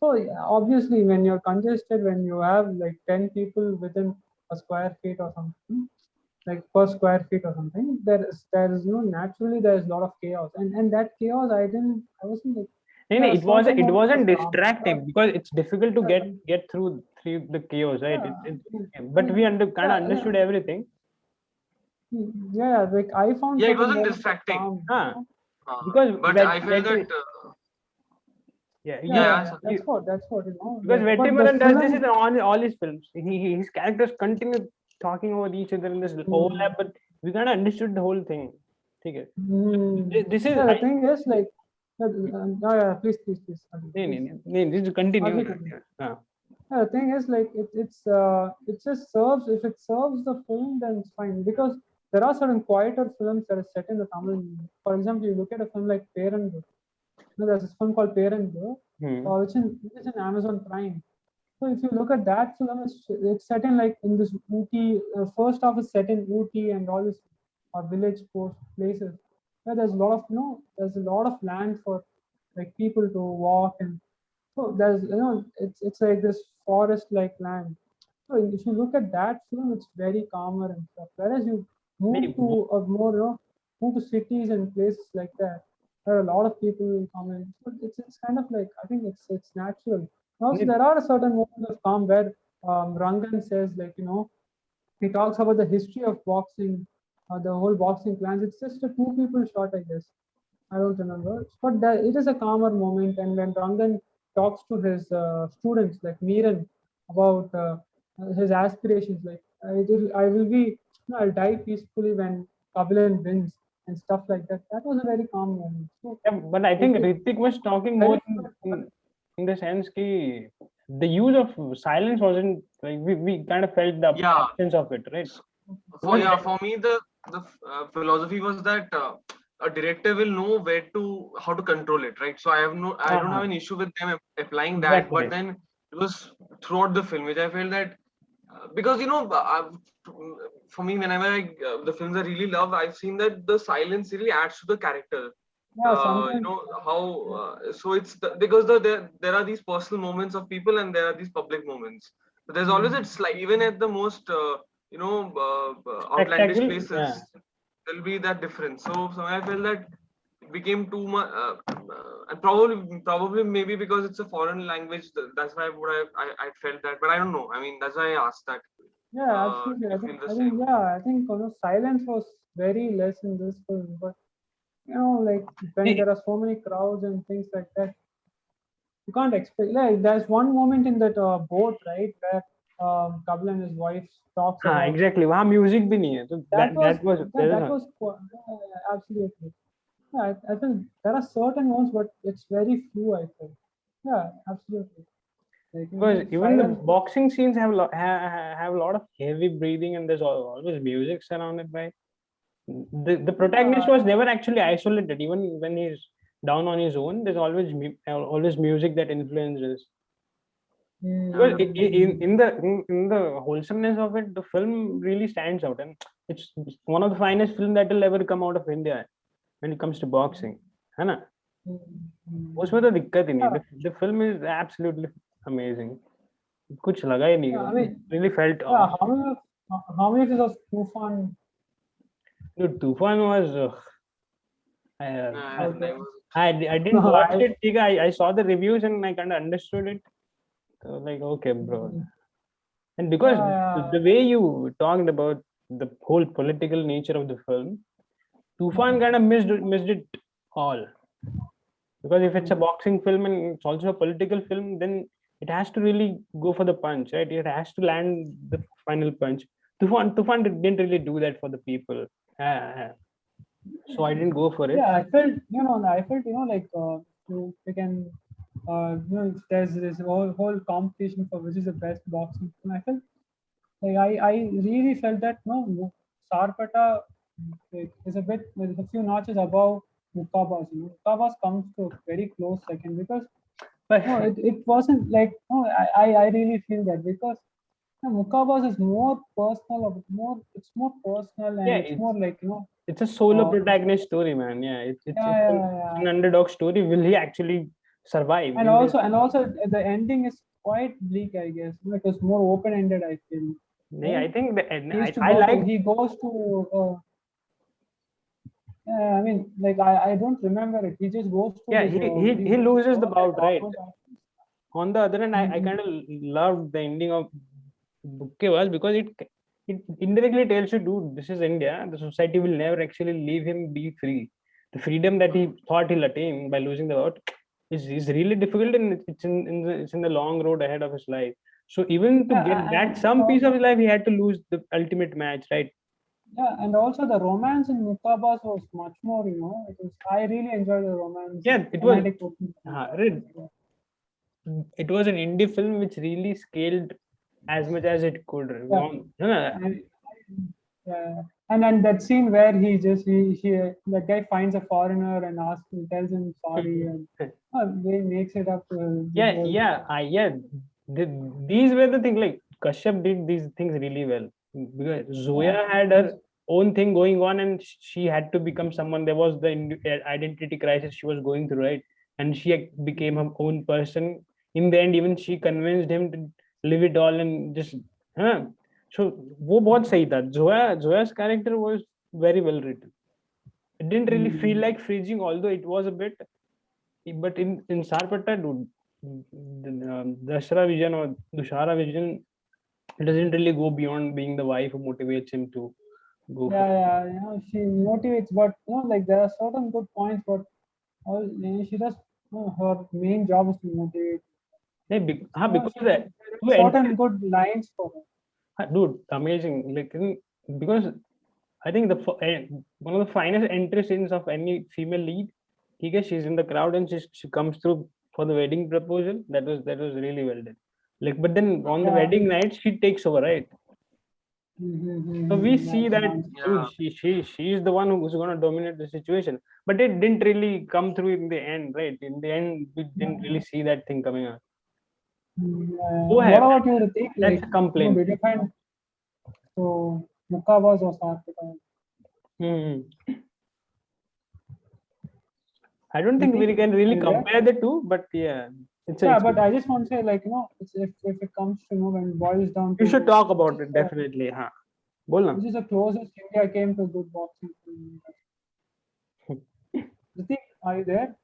So yeah, obviously, when you're congested, when you have like 10 people within a square feet or something, like per square feet or something, there is no naturally there is a lot of chaos, and that chaos I wasn't like No, there are certain it moments of wasn't calm. distracting because it's difficult to Yeah, get through the chaos, right? yeah, I But we mean, kind of understood everything. Yeah, like I found Yeah, it certain wasn't moments of distracting. calm. Because But I felt that. yeah, Yeah, Yeah, yeah, yeah. yeah. Sorry. That's what because Like, but the Vetrimaran does this film. in all his films. His characters continue talking over each other in this overlap, but we kind of understood the whole thing. Okay. This is Yeah, the thing is like, yeah, please, please. this is continue. Continue. Yeah, the thing is like it just serves, if it serves the film then it's fine, because there are certain quieter films that are set in the Tamil. For example, you look at a film like Perandu. There's this film called Perandu, which is in Amazon Prime. So if you look at that film, it's set in like in this Ooty. First half is set in Ooty and all this village post places where there's a lot of there's a lot of land for like people to walk, and so there's it's like this forest like land. So if you look at that film, it's very calmer and stuff. Whereas you move Maybe to a more move to cities and places like that, where a lot of people will come in. So it's kind of like, I think it's natural. Also, there are certain moments of calm where Rangan says, like, he talks about the history of boxing, the whole boxing plans. It's just a two people shot, I guess. I don't remember, but it is a calmer moment. And when Rangan talks to his students, like Meeran, about his aspirations, like I will be, I'll die peacefully when Kabilan wins and stuff like that. That was a very calm moment. So yeah, but I think Rhiteek was talking more very in the sense that the use of silence wasn't like we kind of felt the Yeah. absence of it, right? For me, the philosophy was that a director will know how to control it, right? So I don't have an issue with them applying that, Exactly. but then it was throughout the film, which I felt that because for me, whenever the films I really love, I've seen that the silence really adds to the character. sometimes. How so because there are these personal moments of people and there are these public moments. But there's always it's like even at the most outlandish Spectacle, places, yeah. there'll be that difference. So I felt that it became too much, and probably maybe because it's a foreign language, that's why I felt that. But I don't know. I mean, that's why I asked that. Yeah, absolutely. You feel the same? I think silence was very less in this film, but like when there are so many crowds and things like that, you can't expect. Like there's one moment in that boat, right, where Kapil and his wife talks about. Exactly. वहाँ music भी नहीं है, तो that was that was absolutely. Yeah, I think there are certain ones, but it's very few. I think. Yeah, absolutely. Like, because even the silence. boxing scenes have a lot of heavy breathing, and there's always music surrounded by. The protagonist was never actually isolated. Even when he's down on his own, there's always music that influences. Because in the wholesomeness of it, the film really stands out, and it's one of the finest films that will ever come out of India when it comes to boxing, है ना? उसमें तो दिक्कत ही नहीं. The film is absolutely amazing. कुछ लगा ही नहीं. I mean, really felt. How many of Tufan? Dude, Tufan was. I didn't No, watch it. I saw the reviews and I kind of understood it. So like, okay, bro. And because the way you talked about the whole political nature of the film, Tufan kind of missed it all. Because if it's a boxing film and it's also a political film, then it has to really go for the punch, right? It has to land the final punch. Tufan didn't really do that for the people. So I didn't go for it. Yeah, I felt, like we can, if there's this whole competition for which is the best boxing film. I felt like I really felt that Sarpata is a bit with a few notches above Mukkabas. Mukkabas comes to a very close second because it wasn't like I really feel that because Mukkabas is more personal, it's more personal, and it's more like it's a solo protagonist story, man. Yeah, it's an underdog story. Will he actually survive? And also the ending is quite bleak, I guess. It was more open-ended, I feel. Yeah, I think he goes to. I mean, like I don't remember it. He just goes to. Yeah, he loses the bout, right? On the other hand, I kind of loved the ending of Bukkewal because it indirectly tells you, dude, this is India. The society will never actually leave him be free. The freedom that he thought he'll attain by losing the vote is really difficult, and it's in the long road ahead of his life. So even to get that some piece of his life, he had to lose the ultimate match, right? Yeah, and also the romance in Mukabbas was much more, I really enjoyed the romance. Yeah, it was. Romantic portion. Right. It was an indie film which really scaled as much as it could. Yeah. And, yeah. And then that scene where he that guy finds a foreigner and asks him, tells him sorry, and he makes it up to him. These were the things, like Kashyap did these things really well, because Zoya had her own thing going on, and she had to become someone. There was the identity crisis she was going through, right? And she became her own person. In the end, even she convinced him to live it all and just, huh? So वो बहुत सही था. Zoya's character was very well written. It didn't really feel like freezing, although it was a bit. But in Sarpatta, dude, Dashara vision or Dushara vision, it doesn't really go beyond being the wife who motivates him to go for. Yeah, she motivates, but like there are certain good points, but she does. Her main job is to motivate. Because certain good lines for her. Dude, amazing. Like, because I think one of the finest entry scenes of any female lead. She's in the crowd and she comes through for the wedding proposal. That was really well done. Like, but then on the wedding night, she takes over, right? So we see that she's the one who's going to dominate the situation. But it didn't really come through in the end, right? In the end, we didn't really see that thing coming out. What about you, Rhiteek? That's a complaint. Did you find so Mukabbas or Sarpatta? I don't think we can really compare the two, but yeah. But I just want to say, like, if it comes to, when it boils down to... You should talk about it, definitely. This is the closest India came to good boxing film. Rhiteek, are you there?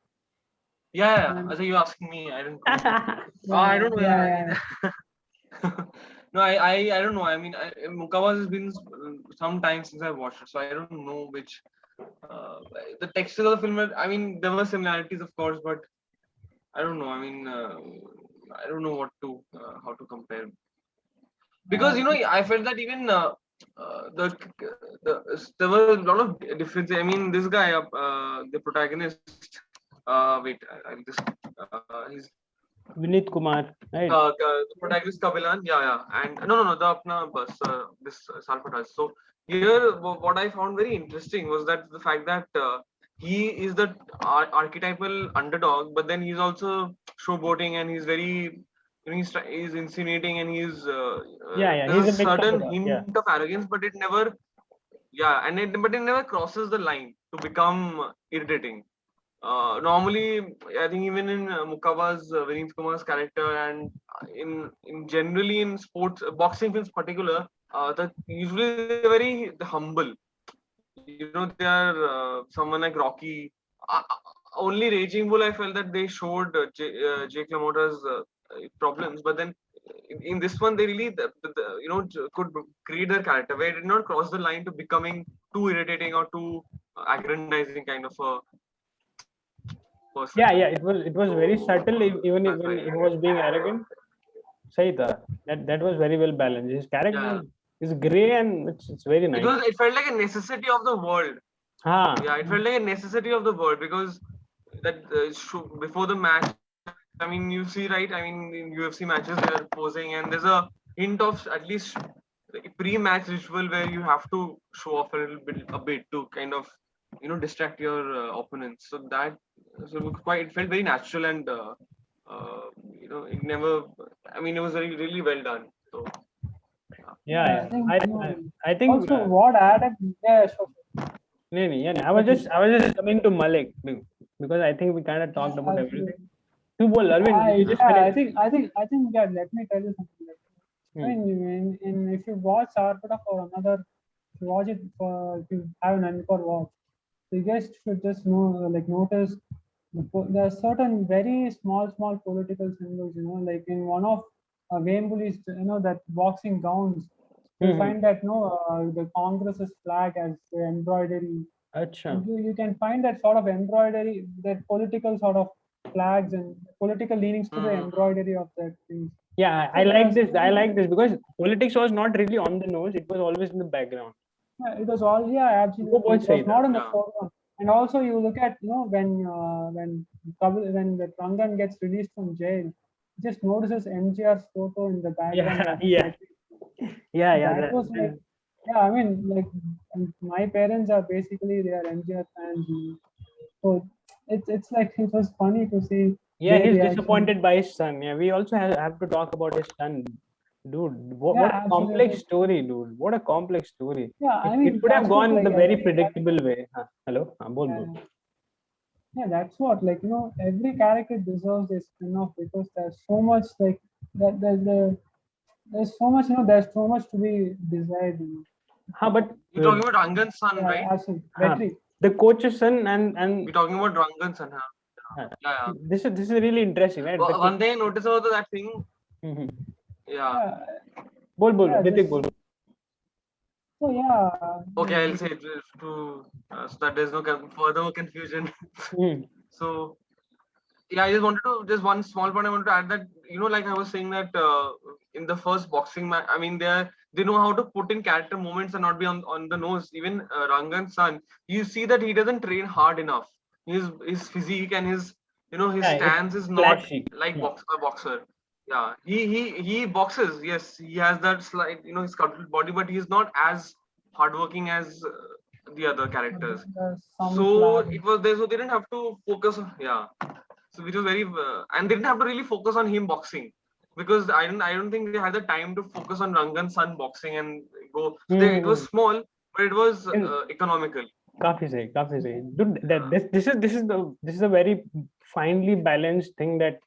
Yeah. As you asking me, I don't know. I don't know. No, I don't know. I mean, Mukabbas has been some time since I watched it, so I don't know which. The texture of the film, I mean, there were similarities, of course, but I don't know. I mean, I don't know how to compare, because I felt that even there were a lot of differences. I mean, this guy, the protagonist. Wait, I'll just he's Vineet Kumar, right? The protagonist Kabilan, and no, the apna bus, this Sarpatta. So here, what I found very interesting was that the fact that he is the archetypal underdog, but then he's also showboating, and he's very, he's insinuating, and he's there's a certain hint of arrogance, but it never, but it never crosses the line to become irritating. Normally, I think even in Mukabbas, Vineet Kumar's character, and in generally in sports, boxing films particular, that usually they're very humble. They are someone like Rocky. Only Raging Bull, I felt that they showed Jake LaMotta's problems, but then in this one they really could create their character where it did not cross the line to becoming too irritating or too aggrandizing kind of a person. It was very subtle, even when he was being arrogant. That was very well balanced. His character is grey, and it's very nice. It felt like a necessity of the world. It felt like a necessity of the world, because that before the match, I mean, you see, right? I mean, in UFC matches, they are posing, and there's a hint of at least pre-match ritual where you have to show off a bit to kind of distract your opponents. So it felt very natural, and it never. I mean, it was really well done. So I think also what added. I was just coming to Malik, because I think we kind of talked about everything. Aravind, I think let me tell you something. I mean, if you watch Sarpatta for another, if you watch it if you have an encore watch, you guys should just notice there are certain very small political symbols, like in one of Vembuli's, that boxing gowns, you'll find that the Congress's flag as the embroidery. Acha. You can find that sort of embroidery, that political sort of flags and political leanings to the embroidery of that thing. Yeah, I like this. I like this because politics was not really on the nose. It was always in the background. Yeah, it was all, yeah, absolutely. It was not in the foreground. And also, you look at when the Rangan gets released from jail, just notices MGR's photo in the background. That was like, yeah, I mean, like my parents are basically, they are MGR fans, so it's like, it was funny to see. Yeah, he's disappointed by his son. Yeah, we also have to talk about his son. Dude, what a complex story, dude. What a complex story. Yeah, I mean, it could have gone the very predictable way. Hello? Yeah, that's what, like, every character deserves a spin-off because there's so much, like, there's so much, there's so much to be desired. But you're talking about Rangan's son, right? Absolutely. The coach's son and we're talking about Rangan's son. Yeah. This is really interesting, right? One thing I noticed about that thing. Yeah. Bol, Rhiteek, bol. So yeah. Okay, I'll say it to so that there's no further confusion. So yeah, I just wanted to one small point I wanted to add that like I was saying that in the first boxing match, I mean they know how to put in character moments and not be on the nose. Even Rangan's son, you see that he doesn't train hard enough. His physique and his his stance is not like a boxer. Yeah, he boxes. Yes, he has that slight his sculpted body, but he's not as hardworking as the other characters. So it was there, so they didn't have to focus. Yeah, so which was very and they didn't have to really focus on him boxing because I don't think they had the time to focus on Rangan's son boxing and go. So it was small, but it was economical. काफी सही. Dude, this is a very finely balanced thing that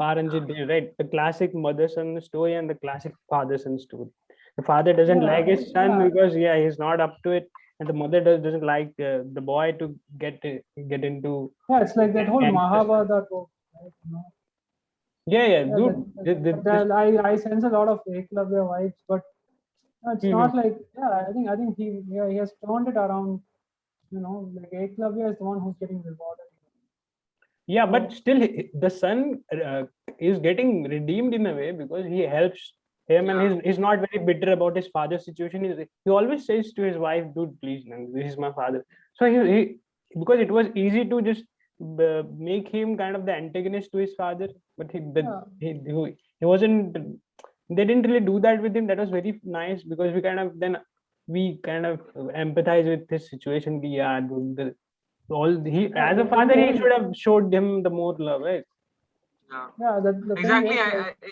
Paranjit did, right? The classic mother-son story and the classic father-son story. The father doesn't like his son because he's not up to it, and the mother doesn't like the boy to get into. Yeah, it's like that whole Mahabharata book, right? Dude. I sense a lot of Eklavya vibes, but it's not like I think he has turned it around. Like Eklavya is the one who's getting rewarded. Yeah, but still, the son is getting redeemed in a way because he helps him, and he's not very bitter about his father's situation. He always says to his wife, "Dude, please, man, this is my father." So he because it was easy to just make him kind of the antagonist to his father, but he wasn't. They didn't really do that with him. That was very nice because we kind of empathize with his situation. Dude, as a father, he should have showed him the more love, right? Exactly.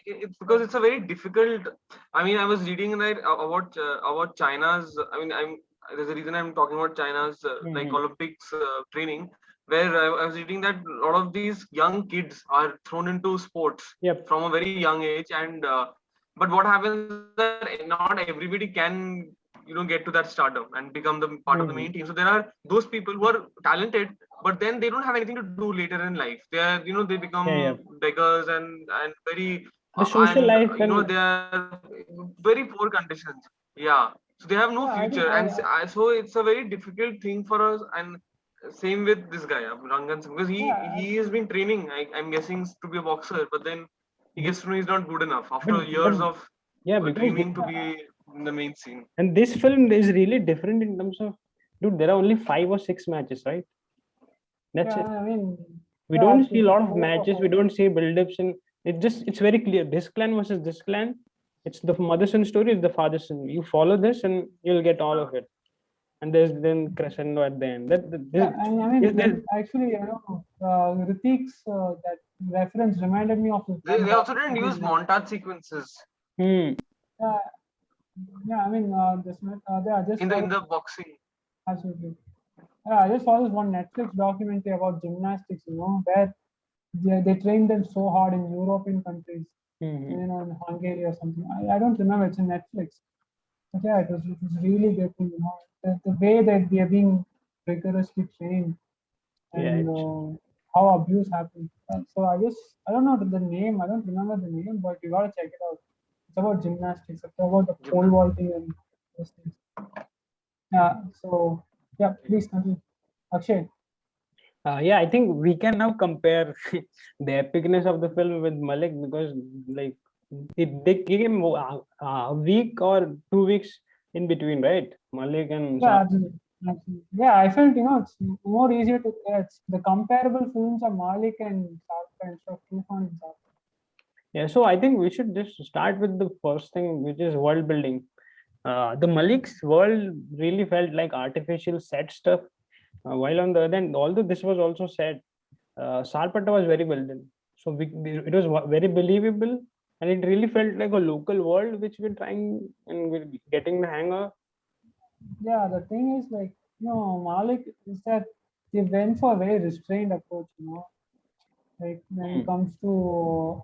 It's because it's a very difficult. I mean, I was reading that about China's. I mean, there's a reason I'm talking about China's like Olympics training, where I was reading that a lot of these young kids are thrown into sports from a very young age, and but what happens is that not everybody can get to that stardom and become the part of the main team. So there are those people who are talented, but then they don't have anything to do later in life. They are they become beggars and very the social life. They are very poor conditions. Yeah, so they have no future, and so it's a very difficult thing for us. And same with this guy Rangan Singh, because he has been training. I'm guessing to be a boxer, but then he gets to know he's not good enough after years of dreaming to be in the main scene. And this film is really different in terms of, dude, there are only 5 or 6 matches, right? That's it. I mean, we don't see a lot of matches. We don't see build-ups, and it's very clear. This clan versus this clan. It's the mother-son story. It's the father-son. You follow this, and you'll get all of it. And there's then crescendo at the end. Actually, Rhiteek's that reference reminded me of. They also didn't use montage sequences. Yeah, I mean, just in the boxing. Absolutely. Yeah, I just saw this one Netflix documentary about gymnastics. Where they train them so hard in European countries. In Hungary or something. I don't remember. It's in Netflix. But yeah, it was really good. The way that they are being rigorously trained and how abuse happens. So I don't know the name. I don't remember the name, but you gotta check it out. It's about gymnastics. It's about the pole vaulting and those things. Yeah. So yeah, please continue, Akshay. Yeah, I think we can now compare the epicness of the film with Malik, because like they came a week or 2 weeks in between, right? Malik and Yeah, absolutely. Absolutely. Yeah, I felt it's more easier to it's the comparable films of Malik and Sarkar instead of Tufan and Sarkar. Yeah, so I think we should just start with the first thing, which is world building. The Malik's world really felt like artificial set stuff. While on the other hand, although this was also set, Sarpata was very well done. So it was very believable, and it really felt like a local world which we're trying and we're getting the hang of. Yeah, the thing is Malik is that they went for a very restrained approach, like when it comes to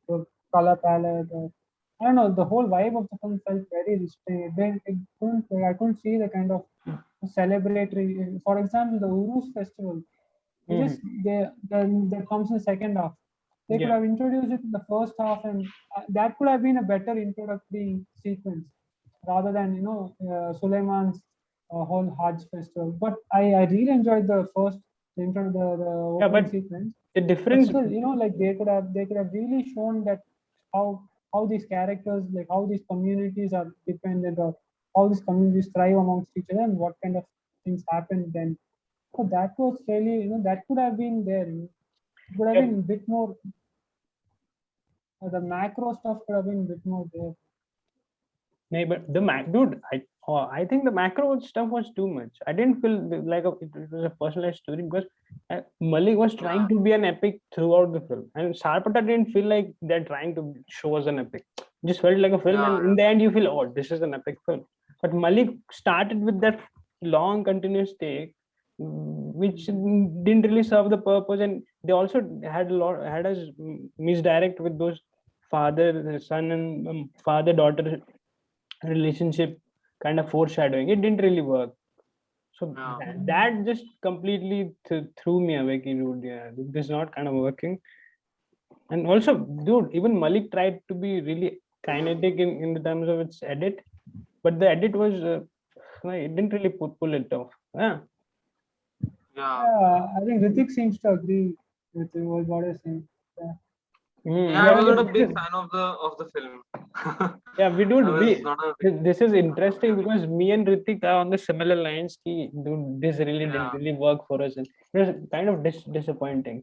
the color palette. I don't know, the whole vibe of the film felt very restrained. Then I couldn't see the kind of celebratory. For example, the Urus festival. It Mhm. just then that comes in the second half. They could Yeah, have introduced it in the first half, and that could have been a better introductory sequence rather than Suleiman's whole Hajj festival. But I really enjoyed the first the yeah, opening but sequence. the But difference. still, like they could have really shown that how these characters, like how these communities are dependent, or how these communities thrive amongst each other, and what kind of things happen then. So that was really, that could have been there. It could have Yeah, been a bit more. The macro stuff could have been a bit more there. no, but the dude, I think the macro stuff was too much. I didn't feel like it was a personalized story, because Malik was trying to be an epic throughout the film, and Sarpata didn't feel like they're trying to show us an epic. It just felt like a film, Yeah, and in the end, you feel, oh, this is an epic film. But Malik started with that long, continuous take, which didn't really serve the purpose, and they also had us misdirect with those father son and father daughter relationship kind of foreshadowing. It didn't really work. So yeah, that just completely threw me away. Dude, yeah, this is not kind of working. And also, dude, even Malik tried to be really kinetic in the terms of its edit, but the edit was it didn't really pull it off. Yeah. yeah. Yeah, I think Rhiteek seems to agree with what you're saying. Yeah. Yeah, I Yeah, was but not a big fan of the film. yeah, we do. I was not a big This is interesting fan. because me and Rhiteek are on the similar lines. Dude, this really didn't Yeah, really work for us, and it was kind of disappointing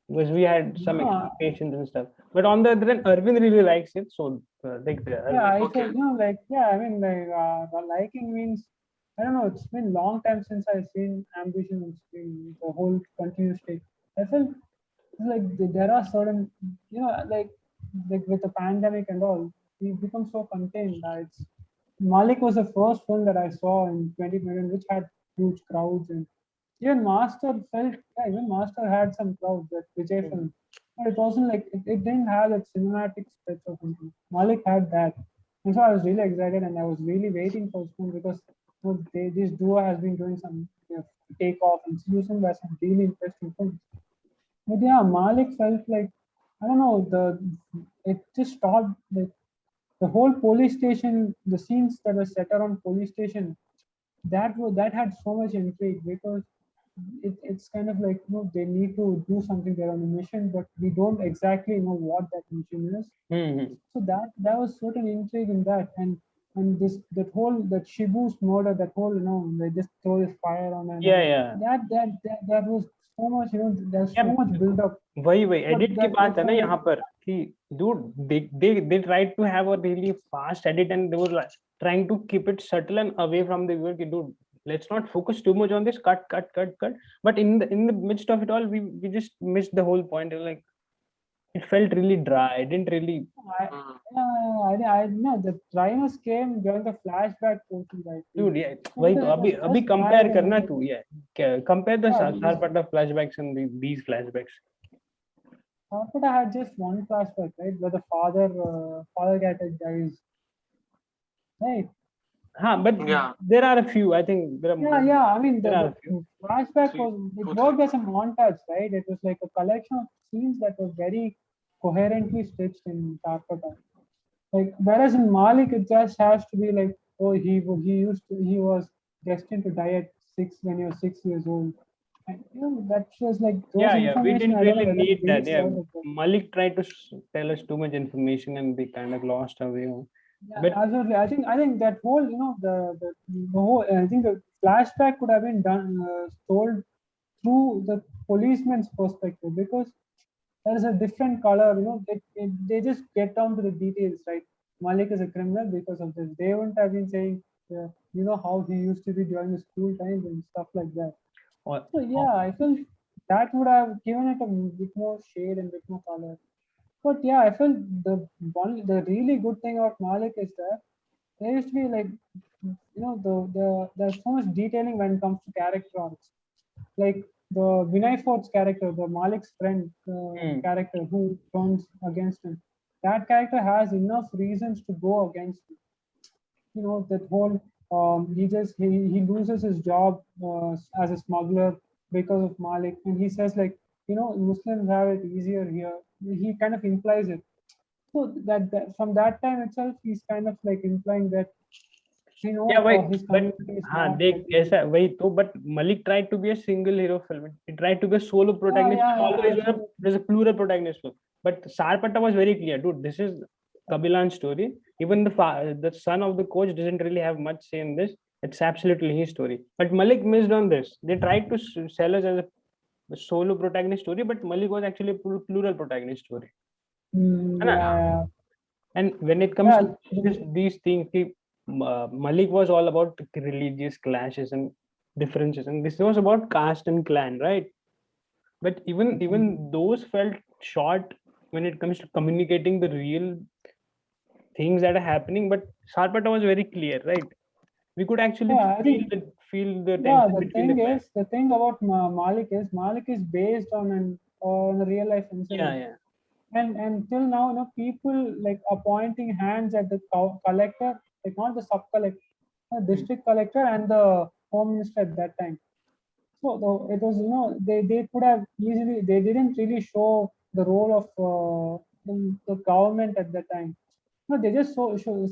because we had some No, expectations and stuff. But on the other hand, Arvind really likes it, so yeah, Arvind. I okay. felt, like, yeah, I mean, like, the liking means, I don't know, it's been long time since I've seen Ambition on screen, the whole continuous take. I felt like there are certain, like with the pandemic and all, we've become so contained. Malik was the first film that I saw in 2020, which had huge crowds, and even Master had some crowds, that Vijay film, but it wasn't like it didn't have that cinematic stretch or something. Malik had that, and so I was really excited, and I was really waiting for this film because this duo has been doing some takeoff and using by some really interesting films. But yeah, Malik felt like, I don't know, it just stopped, like the whole police station, the scenes that were set around police station, that had so much intrigue because it's kind of like, they need to do something, they're on a mission, but we don't exactly know what that mission is. Mm-hmm. So that was certain intrigue in that, and that Shibu's murder, that whole, they just throw this fire on, and Yeah, yeah, that was so much, there's so yeah. much build up. वही But edit की that बात है ना felt like, यहाँ पर कि dude, they tried to have a really fast edit, and they were like trying to keep it subtle and away from the viewer कि dude, let's not focus too much on this, cut, but in the midst of it all, we just missed the whole point. Like, it felt really dry. It didn't really. I, Mm. I know the dryness came during the flashback portion, I feel. Dude, yeah, So वही because तो it अभी was अभी just dry compare and करना like, तू, yeah, compare the yeah, because Sarpata flashbacks and these flashbacks. Calcutta had just one flashback, right, where the father cat dies, right? But Yeah, there are a few. I think there are Yeah, more. yeah. I mean, There are a few. the flashback three, it two, three. worked as a montage, right? It was like a collection of scenes that was very coherently stitched in Calcutta. Like, whereas in Malik, it just has to be like oh, he was destined to die at 6 when he was 6 years old. And that was like those Yeah, we information. didn't I don't know really whether need they that. Yeah, said it. Malik tried to tell us too much information and we kind of lost our way. Yeah, But absolutely. I think that whole the whole I think the flashback could have been done told through the policeman's perspective, because there is a different color. They just get down to the details, right? Malik is a criminal because of this. They wouldn't have been saying, how he used to be during the school times and stuff like that. or, So yeah, I feel that would have given it a bit more shade and bit more color. But yeah, I feel the really good thing about Malik is that there used to be like there's so much detailing when it comes to character arcs. Like the Vinay Fort's character, the Malik's friend character who turns against him. That character has enough reasons to go against him. That whole he loses his job as a smuggler because of Malik, and he says like Muslims have it easier here. He kind of implies it. So that from that time itself, he's kind of like implying that yeah, wait, his but community is not they like ऐसा वही तो. But Malik tried to be a single hero film. He tried to be a solo protagonist. yeah, Always there's a plural protagonist film. But Sarpatta was very clear, dude. This is Kabilan's story. Even the son of the coach doesn't really have much say in this. It's absolutely his story. But Malik missed on this. They tried to sell us as a solo protagonist story, but Malik was actually a plural protagonist story. है ना? yeah. And when it comes to these things, Malik was all about religious clashes and differences, and this was about caste and clan, right? But even those felt short when it comes to communicating the real things that are happening. But Sarpata was very clear, right? We could actually I think feel the yeah. tension The between the thing clans. is, the thing about Malik is based on a real life incident. Yeah. And till now, people like are pointing hands at the collector, like not the sub collector, district collector, and the home minister at that time. So it was, they could have easily, they didn't really show the role of the government at that time. No, they just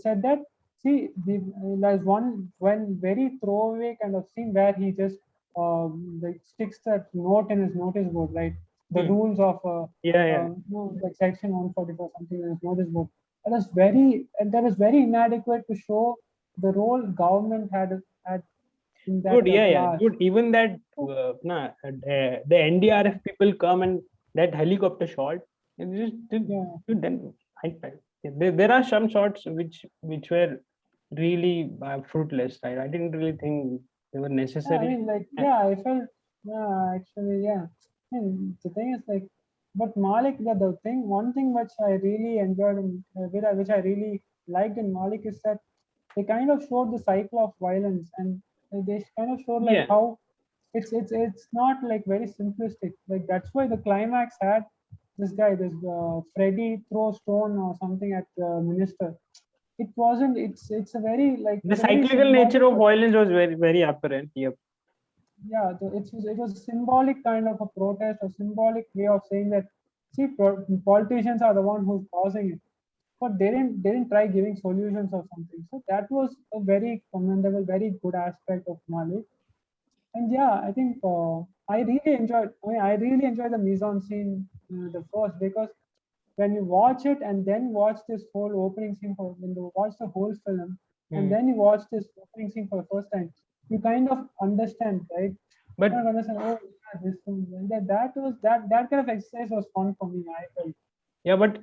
said that, see, there's one very throwaway kind of scene where he just like sticks that note in his notice board, right? The rules of Yeah. like section 144 something in his notice board. That was very inadequate to show the role government had in that Good, yeah, class. good. Even that, the NDRF people come and that helicopter shot, and then there are some shots which were really fruitless. Right? I didn't really think they were Yeah, I necessary. mean, like, yeah, I felt, yeah, actually, yeah. I mean, the thing is, like, but Malik, one thing which I really enjoyed and which I really liked in Malik is that they kind of showed the cycle of violence, and they kind of showed like Yeah. how it's not like very simplistic. Like that's why the climax had this Freddy throw stone or something at the minister. It wasn't. It's a very like The it's a very cyclical nature symbolic. of violence was very apparent. Yep. Yeah, it was a symbolic kind of a protest, a symbolic way of saying that, see, politicians are the one who's causing it, but they didn't try giving solutions or something. So that was a very commendable, very good aspect of Malik. And yeah, I think I really enjoyed the mise en scene, the first, because when you watch it and then watch this whole opening scene when you watch the whole film and then you watch this opening scene for the first time, you kind of understand, right? But You kind of understand, oh yeah, this film, and that kind of exercise was fun for me, I felt. yeah, but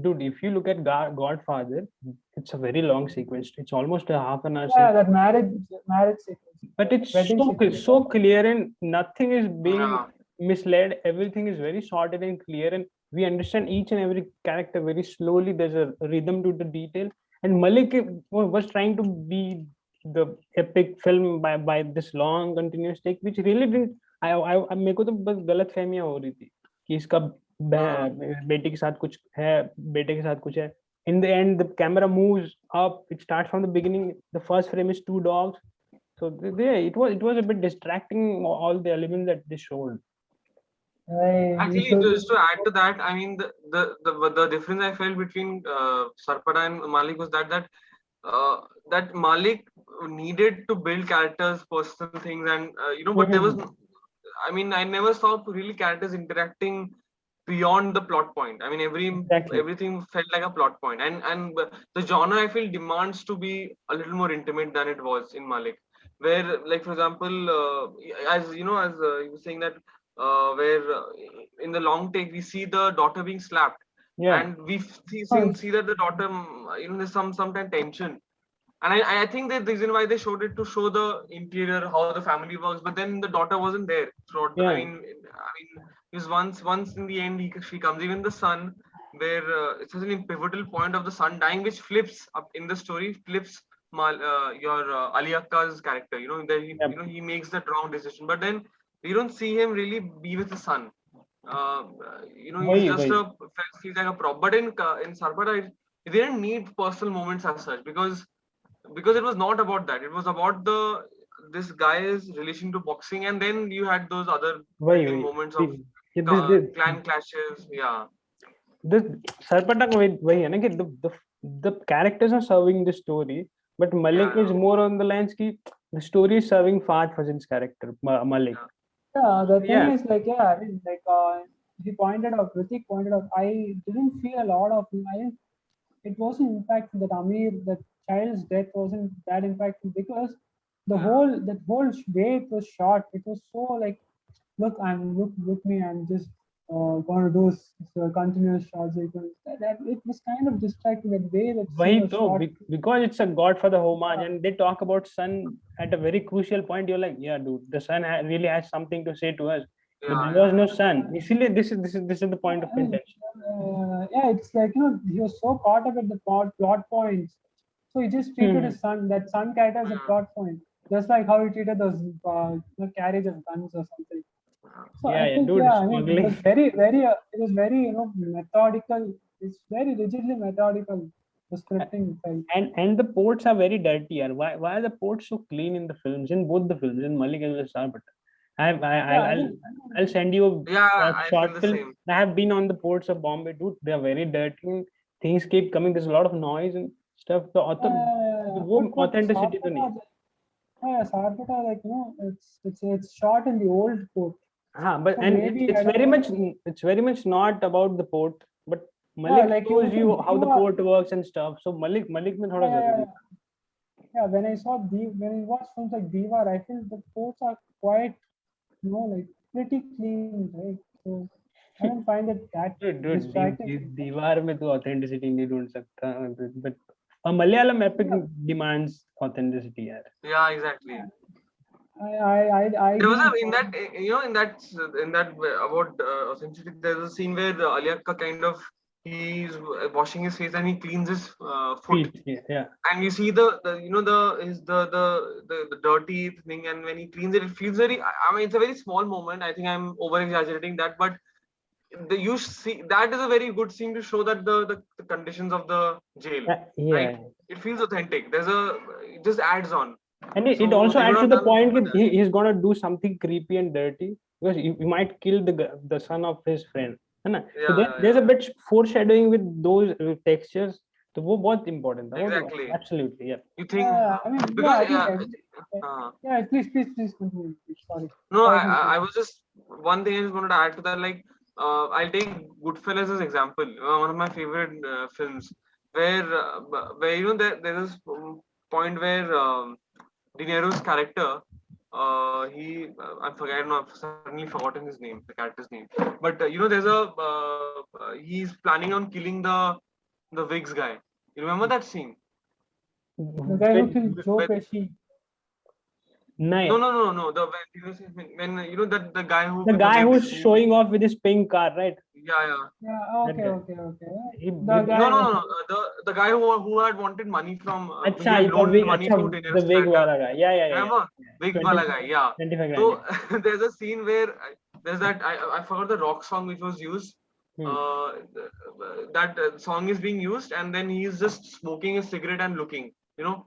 dude, if you look at Godfather, it's a very long sequence. It's almost a half an hour Yeah, sequence. that marriage sequence. But it's Wedding sequence. so clear and nothing is being Yeah. misled. Everything is very sorted and clear, and we understand each and every character very slowly. There's a rhythm to the detail, and Malik was trying to be the epic film by this long continuous take, which really didn't. I मेरे को तो बस गलत फहमियां हो रही थी कि इसका बेटी के साथ कुछ है, बेटे के साथ कुछ है. In the end, the camera moves up. It starts from the beginning. The first frame is two dogs. So it was a bit distracting, all the elements that they showed. Actually, just to add to that, I mean the difference I felt between Sarpada and Malik was that that Malik needed to build characters, personal things, and but there was, Mhm. I mean, I never saw really characters interacting beyond the plot point. I mean, Exactly. everything felt like a plot point, and the genre I feel demands to be a little more intimate than it was in Malik, where, like, for example, as you know, as you were saying that where in the long take we see the daughter being slapped, Yeah. and we Oh, see that the daughter, there's sometimes tension, and I think that the reason why they showed it to show the interior, how the family works, but then the daughter wasn't there throughout. Yeah. I mean, because once in the end she comes, even the son, where it's such a pivotal point of the son dying, which flips up in the story, flips your Ali Akka's character. That Yep. he makes that wrong decision, but then we don't see him really be with the son. He's Why? just Why? a feels like a prop. But in Sarpada, it didn't need personal moments as such, because it was not about that. It was about this guy's relation to boxing, and then you had those other Why? building Why? moments of See, yeah, this clan clashes. Yeah, this Sarpata वही है ना कि the characters are serving the story, but Malik yeah, is more on the lines ki the story is serving Fahad Fazin's character Malik. yeah, yeah, the thing Yeah. is like, yeah, I mean, like, he pointed out, Rhiteek pointed out, I didn't feel a lot of, it wasn't impactful that Amir, the child's death wasn't that impactful because yeah, that whole way it was shot, it was so like, look me, I'm just gonna do continuous shot sequence. That it was kind of distracting that way that scene वही was तो shot. because it's a Godfather homage Yeah, and they talk about son at a very crucial point. You're like, yeah, dude, the son really has something to say to us, but yeah, there was yeah, no son. इसीलिए this is the point of I mean, contention. yeah, it's like, he was so caught up at the plot points. So he just treated Hmm. his son, that son character as a yeah, plot point, just like how he treated those carriage of guns or something. yeah. So Yeah, I yeah, think, dude, yeah, I mean, it was smuggling. very, methodical. It's very rigidly methodical. The scripting style. And the ports are very dirty. And why are the ports so clean in the films? In both the films, in Malik and Sarbata. Yeah, I'll send you a Yeah, I feel short the film. same. I have been on the ports of Bombay, dude. They are very dirty. Things keep coming. There's a lot of noise and stuff. वो but authenticity तो नहीं. Sarpata, like, it's shot in the old port. But So and maybe it's I don't very know. much not about the port, but Yeah, Malik like shows even you how the Diva, port works and stuff. So Malik में थोड़ा yeah, जरूरी. yeah. When I watch films like Diva, I feel the ports are quite, like pretty clean, right? So I don't find it that Dude, distracting. दीवार में तो authenticity नहीं ढूंढ सकता, but a Malayalam epic Yeah, demands authenticity यार. Yeah, exactly. I There was do. in that about authenticity. There's a scene where Ali Akka kind of, he's washing his face and he cleans his foot, Feet, yeah. and you see the the dirty thing, and when he cleans it, it feels very, I mean, it's a very small moment. I think I'm over exaggerating that, but you see that is a very good scene to show that the conditions of the jail, Yeah. right? It feels authentic. It just adds on. And it So also they could adds to have the done more point with that that. he's gonna do something creepy and dirty because you might kill the son of his friend, है ना? So Yeah, yeah, there's a yeah. bit foreshadowing with those textures. तो वो बहुत important था. वो तो Exactly. absolutely, yeah. You think I mean, because I think, uh, please continue. Sorry. no, Sorry for I interrupting. was just one thing I just wanted to add to that. Like, I'll take Goodfellas as example. One of my favorite films, where there's this point where De Niro's character, I've suddenly forgotten his name, the character's name. But there's he's planning on killing the Wigs guy. You remember that scene? The guy who killed Joe When, Pesci. नहीं, no. When that the guy who the with the guy wigs who's who, showing off with his pink car, right? yeah. Yeah, That guy. okay. He The guy. No. The guy who had wanted money from he अच्छा had the loaned wig, money अच्छा to the Daenerys' wig character. वाला guy. Yeah. Remember? Big Bala 25 guy, yeah. 25 grand. So there's a scene where there's that I forgot the rock song which was used. Uh, that song is being used, and then he's just smoking a cigarette and looking, Yeah,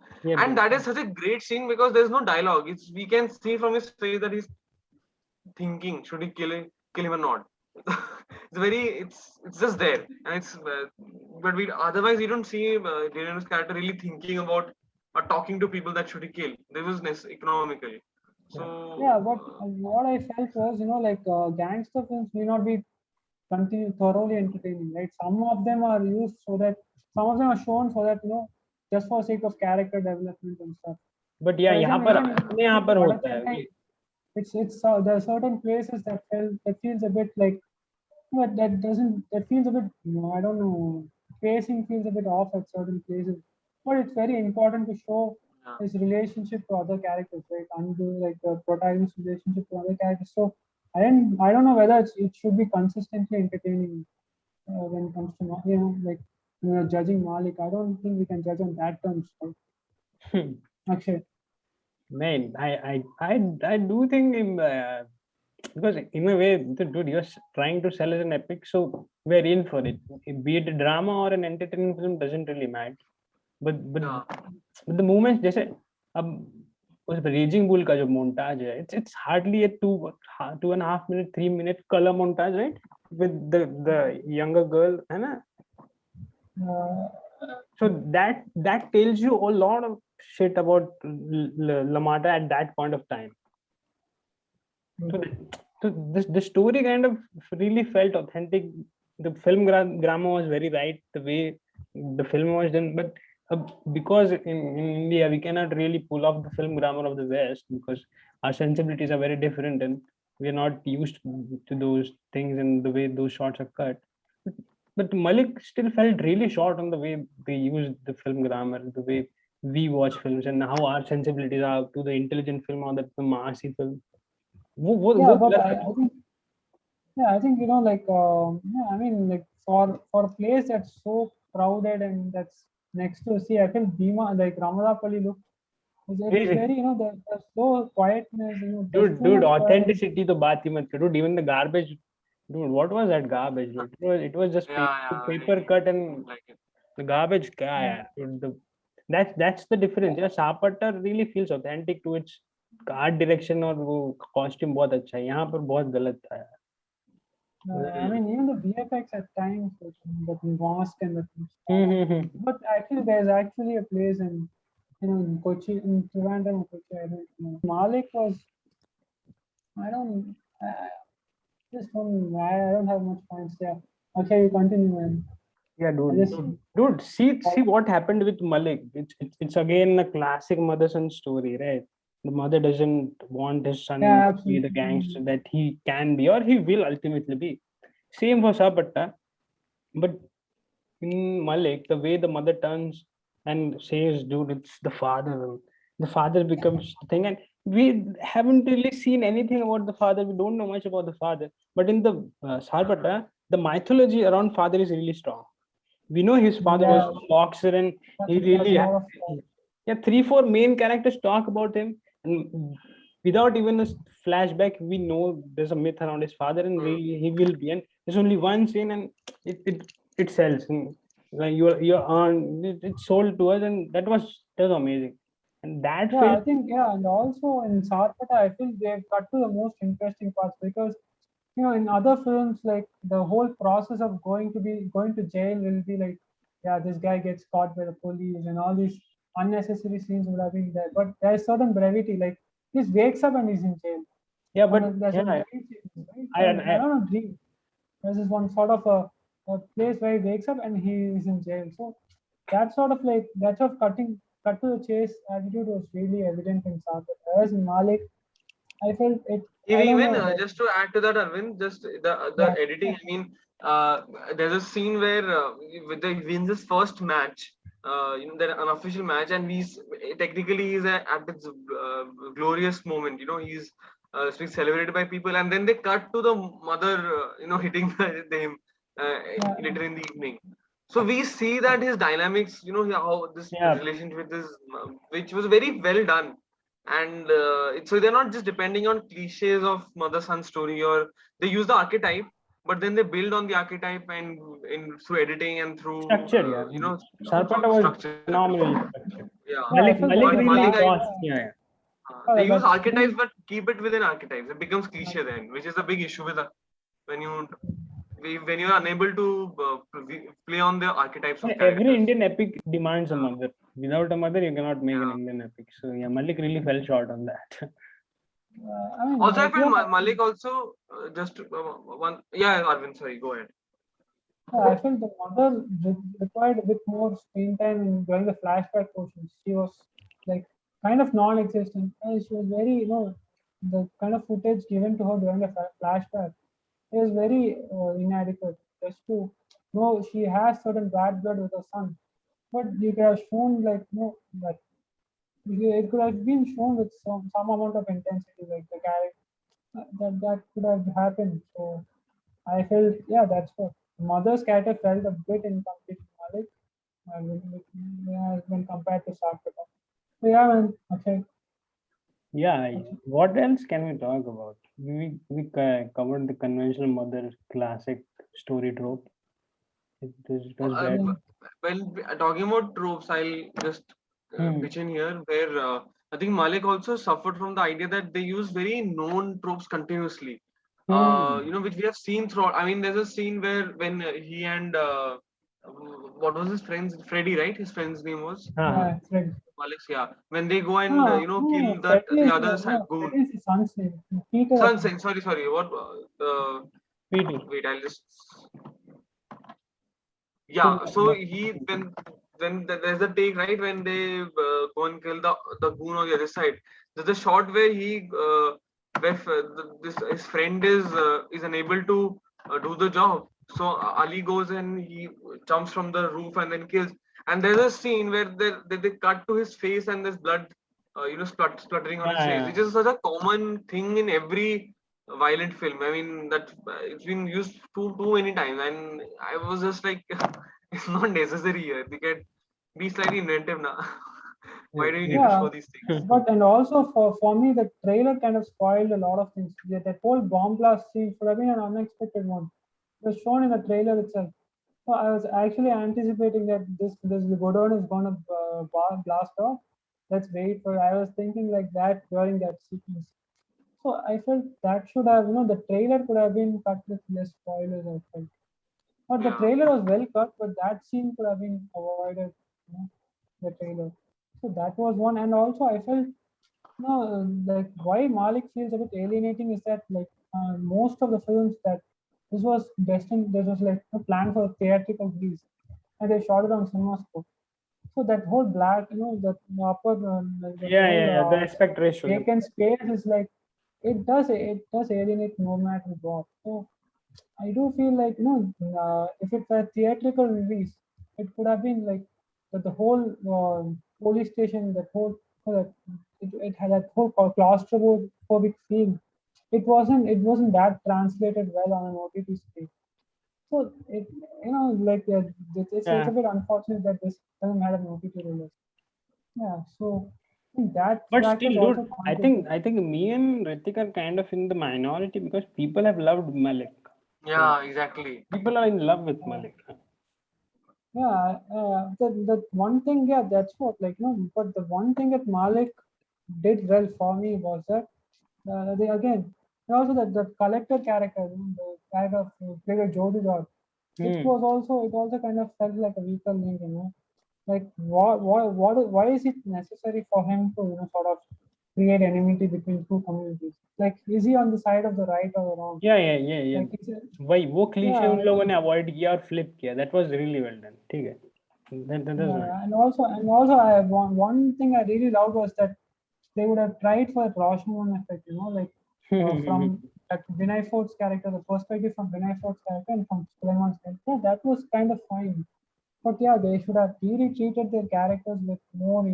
and that is such a great scene because there's no dialogue. We can see from his face that he's thinking, should he kill him or not? it's just there, and but we don't see Daniel's character really thinking about or talking to people that should he kill. This was economical. So Yeah, but what I felt was, like gangster films may not be continue thoroughly entertaining, right? Some of them are used so that some of them are shown so that just for sake of character development and stuff. But yeah, But यहाँ again, पर again, अपने यहाँ पर but at होता the है time, it's there are certain places that feels a bit like that feels a bit I don't know, pacing feels a bit off at certain places, but it's very important to show yeah. his relationship to other characters, right? And like the protagonist relationship to other characters. So I don't know whether it should be consistently entertaining when it comes to like judging Malik. I don't think we can judge on that terms, right? Actually, Man, I do think because in a way, dude, you're trying to sell as an epic, so we're in for it. Be it a drama or an entertaining film doesn't really matter. But Yeah. the moments, जैसे अब उस raising bull का जो montage है, it's hardly a 2.5 minute, 3 minute color montage, right? With the younger girl, है ना? uh, So that tells you a lot of shit about Lamata at that point of time. So, the story kind of really felt authentic. The film grammar was very right, the way the film was done. But because in India we cannot really pull off the film grammar of the West because our sensibilities are very different and we are not used to those things and the way those shots are cut. But Malik still felt really short on the way they used the film grammar, the way we watch films and how our sensibilities are to the intelligent film or the massy film. yeah, वो but गलत I think I think like I mean like for a place that's so crowded and that's next to sea, I feel Bhima like Ramadapalli look it's है. very the slow quietness, there's too Dude, much authenticity to बात ही मत करो. Dude, even the garbage, dude, what was that garbage? Dude? It was just Yeah, paper cut and like it. the garbage क्या है यार? Dude, that's the difference. Yeah, Sarpatta really feels authentic to its art direction और वो costume बहुत अच्छा है. यहाँ पर बहुत गलत था यार. I mean even the VFX at times like, that mask and the hmm. but I feel there's actually a place in Kochi, in Trivandrum or Kochi, I don't know. Malik was, I don't, I just I don't have much points there. Okay, you continue, man. Yeah, I dude, just, dude, see what happened with Malik. It's again a classic mother-son story, right? The mother doesn't want his son yeah, to be the absolutely. gangster that he can be or he will ultimately be. Same for Sapatta, but in Malik, the way the mother turns and says, dude, it's the father. The father becomes the thing. And we haven't really seen anything about the father. We don't know much about the father. But in the Sarpata, the mythology around father is really strong. We know his father was Yeah, a boxer and he there's a really lot of, yeah, 3-4 main characters talk about him and without even a flashback we know there's a myth around his father and really he will be and there's only one scene and it sells and like you're on it's sold to us and that was amazing and that yeah, film I think, yeah, and also in Sarpata, I feel they've cut to the most interesting parts because in other films, like the whole process of going to jail will be like, yeah, this guy gets caught by the police and all these unnecessary scenes would have been there. But there's certain brevity, like he wakes up and he's in jail. yeah And but there's some yeah dream sequence, right? I I don't know, dream. There's this one sort of a place where he wakes up and he is in jail. So that sort of like that sort of cut to the chase attitude was really evident in Sagar. Whereas in Malik, I felt it. I don't Even know. Like, just to add to that, Arvind, just the yeah, editing. I mean, there's a scene where with the wins his first match, that unofficial match, and technically he's at its glorious moment. He's being celebrated by people, and then they cut to the mother, hitting him yeah, later in the evening. So we see that his dynamics, how this yeah relationship with his, which was very well done, and so they're not just depending on cliches of mother son story, or they use the archetype but then they build on the archetype and through editing and through structure yeah Sarpata was structure. phenomenally structured Yeah, yeah. I felt Malik but really Malik, crossed yeah they use that's archetypes but keep it within archetypes. It becomes cliche then, which is a big issue with when when you are unable to play on the archetypes of Every characters. Indian epic demands a mother. Without a mother, you cannot make an Indian epic. So yeah, Malik really fell short on that. I mean, Also, I feel yeah, Malik also just one. Yeah, Arvind, sorry, go ahead. I felt the mother required a bit more screen time during the flashback portions. She was like kind of non-existent. She was very, the kind of footage given to her during the flashback is very inadequate. Just to know she has certain bad blood with her son, but you could have shown like that it could have been shown with some amount of intensity, like the character that could have happened. So I felt, yeah, that's what mother's character felt a bit incomplete, Malik, when compared to Sarpata. So yeah, man. Okay. Yeah, what else can we talk about? Covered the conventional mother classic story trope. It was bad. When talking about tropes, I'll just pitch in here where I think Malik also suffered from the idea that they use very known tropes continuously. Which we have seen throughout. I mean, there's a scene where when he and what was his friend's Freddy, right? His friend's name was Yeah, Fred. Malik's. Yeah, when they go and kill that Freddy the is other goon. Freddy is his son's name. Peter. Sunset. Sorry. What? PD. Wait, I'll just. Yeah, so there's a take, right, when they go and kill the goon on the other side. There's a shot where his friend is unable to do the job. So Ali goes and he jumps from the roof and then kills. And there's a scene where they cut to his face and there's blood, spluttering on his face, which is such a common thing in every violent film. I mean, that it's been used too many times, and I was just like, it's not necessary here. They can be slightly inventive now. Why do you need to show these things? But and also for me, the trailer kind of spoiled a lot of things. That whole bomb blast scene should have been an unexpected one. It was shown in the trailer itself. So I was actually anticipating that this Godon is going to blast off. Let's wait for. I was thinking like that during that sequence. So I felt that should have, the trailer could have been cut with less spoilers. I felt, but the trailer was well cut, but that scene could have been avoided. The trailer. So that was one, and also I felt, like why Malik feels a bit alienating is that like most of the films that this was destined, this was like a plan for a theatrical release, and they shot it on CinemaScope. So that whole black, that upper, The aspect ratio. vacant space is like it does alienate no matter what. So I do feel like if it's a theatrical release, it could have been like that the whole police station, that whole it had that whole claustrophobic feel. It wasn't that translated well on an OTT screen. So like it's a bit unfortunate that this film had an OTT release. Yeah, so I think that. But fact still, is also dude, I think me and Rhiteek are kind of in the minority because people have loved Malik. Yeah, exactly. People are in love with Malik. Yeah, the one thing, yeah, that's what, like, but the one thing that Malik did well for me was that they again, and also that collector character, the character played by Jody Dog, it also kind of felt like a weaker link, like why is it necessary for him to sort of create enmity between two communities? Like, is he on the side of the right or the wrong? Yeah. Like, Why वो cliche उन लोगों ने avoid किया और flip किया. That was really well done. ठीक है. That was nice. And also I one thing I really loved was that they would have tried for the Rashomon effect, like from that Vinay Ford's character, the perspective from Vinay Ford's character and from Sulaiman's character, that was kind of fine. But yeah, they should have really treated their characters with more,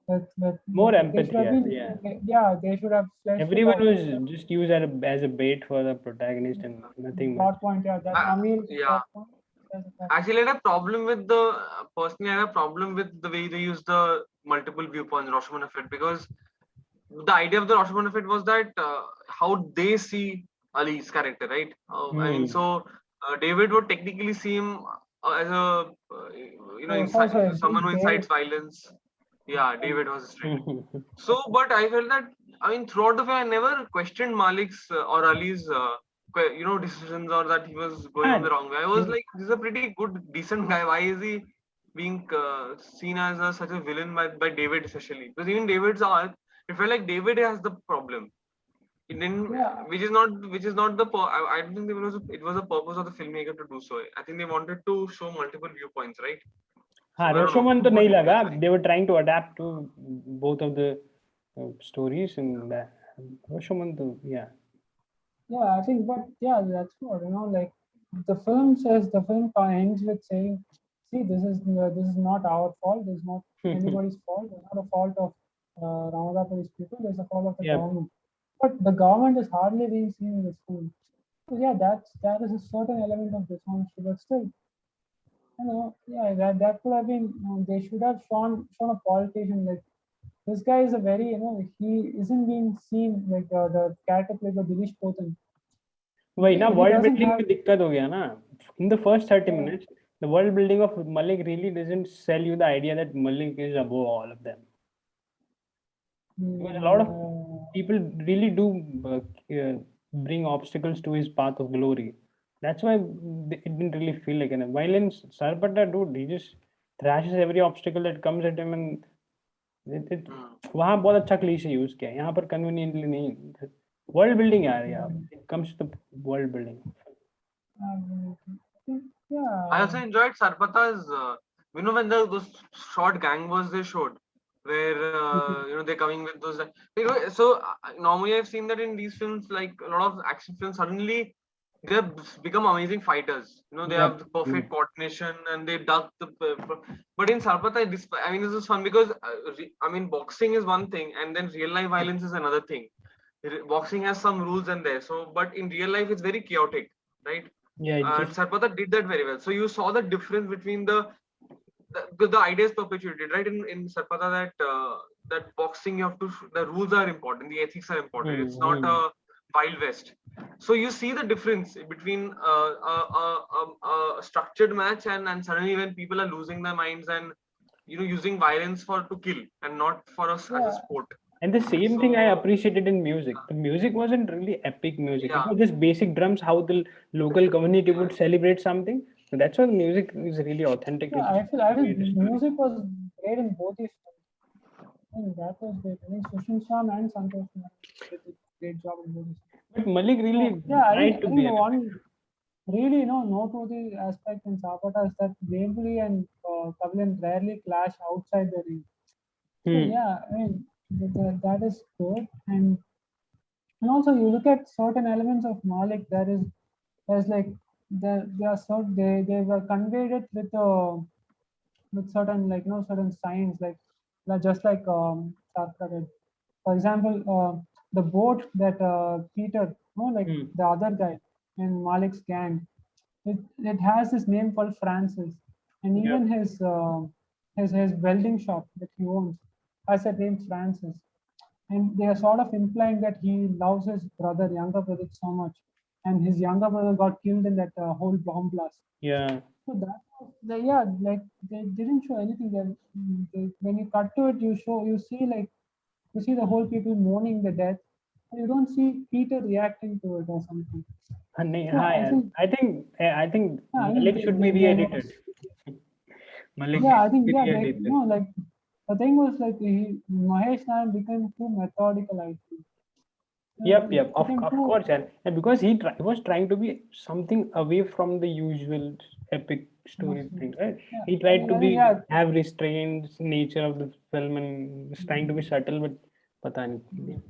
with More empathy. They should have fleshed Everyone it out. was just used as a bait for the protagonist and nothing much. Plot point, yeah. That Amir. Yeah. Actually, I had a problem with personally, I had a problem with the way they used the multiple viewpoints, Rashomon effect, because the idea of the Rashomon effect was that how they see Ali's character, right? I mean, so David would technically see him as a someone who incites violence. Yeah, David was straight. So, but I felt that, I mean, throughout the film, I never questioned Malik's or Ali's decisions, or that he was going on the wrong way. I was like, this is a pretty good, decent guy. Why is he being seen as such a villain by David, especially? Because even David's arc, it felt like David has the problem. It didn't, which is not the. I don't think it was a purpose of the filmmaker to do so. I think they wanted to show multiple viewpoints, right? Rashomon to nahi laga. They were trying to adapt to both of the stories, and Rashomon to Yeah, I think, but yeah, that's what like the film ends with saying, "See, this is not our fault. This is not anybody's fault. It's not a fault of Ramadapuri's people. There's a fault of the government." But the government is hardly being seen in the school. So yeah, that is a certain element of dishonesty. But still, that could have been. They should have shown a politician like this guy is a very he isn't being seen like the character played by Dinesh Potan. वही ना world building में दिक्कत हो गया ना. In the first 30 minutes, the world building of Malik really doesn't sell you the idea that Malik is above all of them. Because a lot of people really do bring obstacles to his path of glory. That's why it didn't really feel like it. While in Sarpatta, dude, he just thrashes every obstacle that comes at him, and वहाँ बहुत अच्छा cliché use किया है. यहाँ पर conveniently नहीं. World building, yeah. It comes to the world building. Yeah. I also enjoyed Sarpatta's, when those short gang wars they showed, where they're coming with those. So normally I've seen that in these films, like a lot of action films, suddenly they become amazing fighters. They have the perfect coordination and they duck the. But in Sarpatta, this is fun because boxing is one thing, and then real life violence is another thing. Boxing has some rules and there, but in real life it's very chaotic, right? And Sarpatta did that very well. So you saw the difference between the ideas perpetuated, right? In Sarpatta, that boxing, you have to, the rules are important, the ethics are important. It's not a Wild West. So you see the difference between a structured match and suddenly when people are losing their minds and using violence to kill and not for us as a sport. And the same thing I appreciated in music. The music wasn't really epic music. It was just basic drums, how the local community would celebrate something. So that's why the music is really authentic. Yeah, I feel music was great in both these films. I think that was great. I think Sushin Shyam and Santosh did a great job in both these films. But Malik really I think the one really noteworthy aspect in Sarpatta is that Vembury and Kavilan rarely clash outside the ring. So yeah, I mean that is good, and also you look at certain elements of Malik. There's like they were conveyed it with certain certain signs like just like Sarkar did. For example, the boat that Peter, the other guy in Malik's gang, it has this name called Francis, and even his welding shop that he owns has that name Francis, and they are sort of implying that he loves his younger brother so much, and his younger brother got killed in that whole bomb blast. Yeah. So that was like they didn't show anything there. When you cut to it, you see the whole people mourning the death. You don't see Peter reacting to it or something. I think Malik should be re-edited. Malik I think like the thing was like Mahesh Nayan became too methodical, I think. Yep. Of course, and because he was trying to be something away from the usual epic story thing, right? He tried to have restrained nature of the film and was trying to be subtle, but a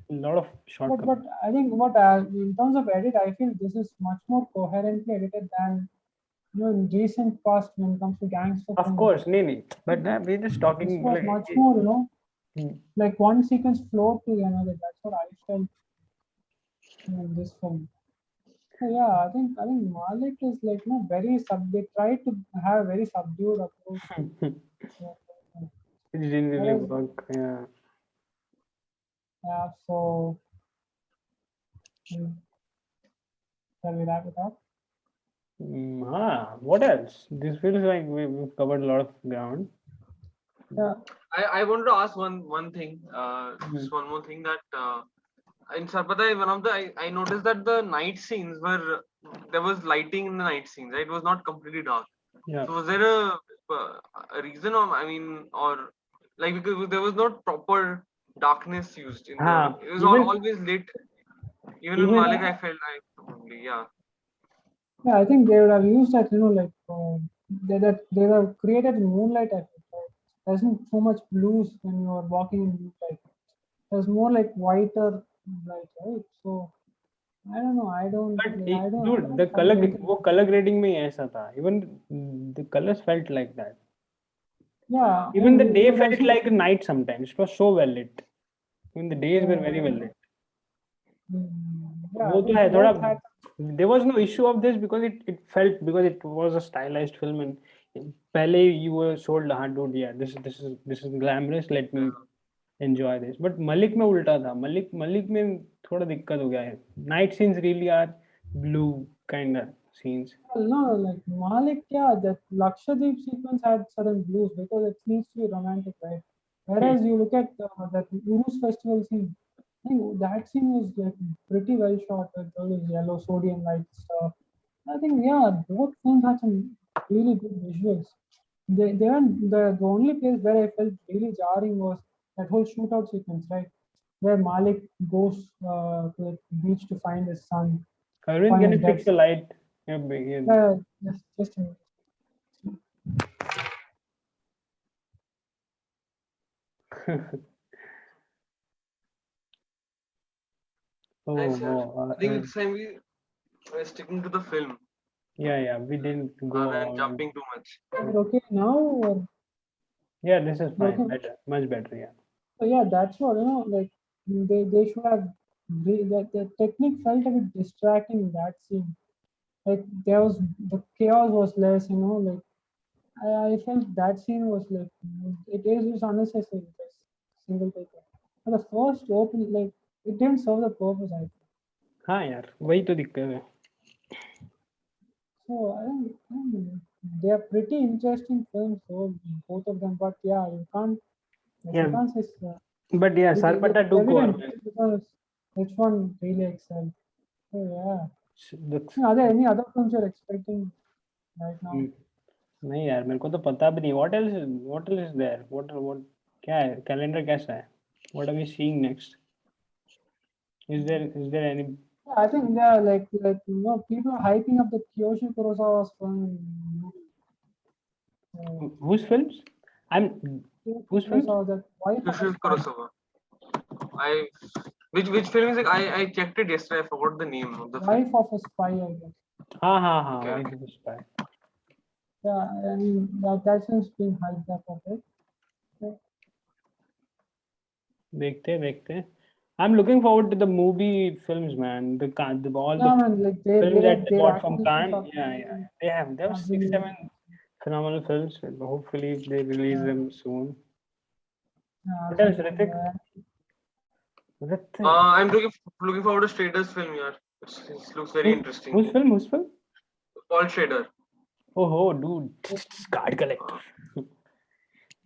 lot of shortcuts. But I think in terms of edit, I feel this is much more coherently edited than in recent past when it comes to gangster. Of course, but we're just talking. This was much more, like one sequence flowed to another. That's what I felt in this film. So yeah, I think Malik is like very they try to have a very subdued approach. It didn't really work. Yeah. Yeah. So shall we wrap it up? What else? This feels like we've covered a lot of ground. Yeah. I wanted to ask one thing, just one more thing, that in Sarpattai, one of the I noticed that the night scenes were there was lighting in the night scenes, right? It was not completely dark. Yeah. So was there a reason, or I mean, or like because there was not proper darkness used in the. It was even always lit. Even in even Malik, I felt like probably Yeah, I think they would have used that, like they have created moonlight effect. Right? There isn't so much blues when you are walking in moonlight. There's more like whiter light, right? So I don't know. I don't. but Like, I don't. I dude, the don't find anything. वो color grading में ही ऐसा था. Even the colors felt like that. Yeah, I Even the mean, it day was felt also. like night sometimes. It was so well lit. Even the days were very well lit. Yeah, वो I तो think है थोड़ा. both had. There was no issue of this because it felt because it was a stylized film and पहले you were sold हाँ dude yeah this is glamorous, let me enjoy this. But Malik में उल्टा था. मलिक में थोड़ा दिक्कत हो गया है. Night scenes really are blue kind of scenes. Well, no, like Malik, yeah, that Lakshadweep sequence had certain blues because it needs to be romantic, right? Whereas you look at that Urus festival scene, I think that scene was like pretty well shot with all those yellow sodium lights stuff. I think yeah, both films had some really good visuals. They were the only place where I felt really jarring was that whole shootout sequence, right? Where Malik goes to the beach to find his son, Aravind, find can his you dead fix the son. light? Just a minute. nice. I think uh, this time we were sticking to the film yeah, we didn't go rather than on. jumping too much. Is it okay now? Or, Yeah, this is fine. okay. Better, much better. Yeah. So yeah, that's what like they should have that the technique felt a bit distracting in that scene. Like there was the chaos was less, like I felt that scene was like it is just unnecessary, just single take. But the first open like it didn't serve the purpose, I think. हाँ यार वही तो दिक्कत है. So I don't know. They are pretty interesting films, so both of them. But yeah, you Yeah, can't say. but yeah, It's Sarpata 2 core. evident because which one really excelled. So yeah. Looks. Are there any other films you're expecting right now? नहीं यार मेरे को तो पता भी नहीं. What else is there? What क्या है? Calendar कैसा है? What are we seeing next? Is there any? Yeah, I think yeah, people are hyping up the Kiyoshi Kurosawa's film. Whose films? Kiyoshi Whose films? Kurosawa, that wife of a Yoshio spy. Kurosawa. I which film is it? I checked it yesterday. I forgot the name of the film. Wife of a spy, I guess. हाँ Okay. Wife of a Spy. Yeah, I mean that film's being hyped up a bit. Okay. देखते हैं. I'm looking forward to the movie films, man. All the Yeah, man, like films that they their got from acquisitions Cannes. are Yeah. They have 6, really 7 phenomenal films. Hopefully they release them soon. What else, Rhiteek? I'm looking forward to Strader's film. Yeah, it looks very interesting. Whose film? Paul Schrader. Oh, dude, card collector.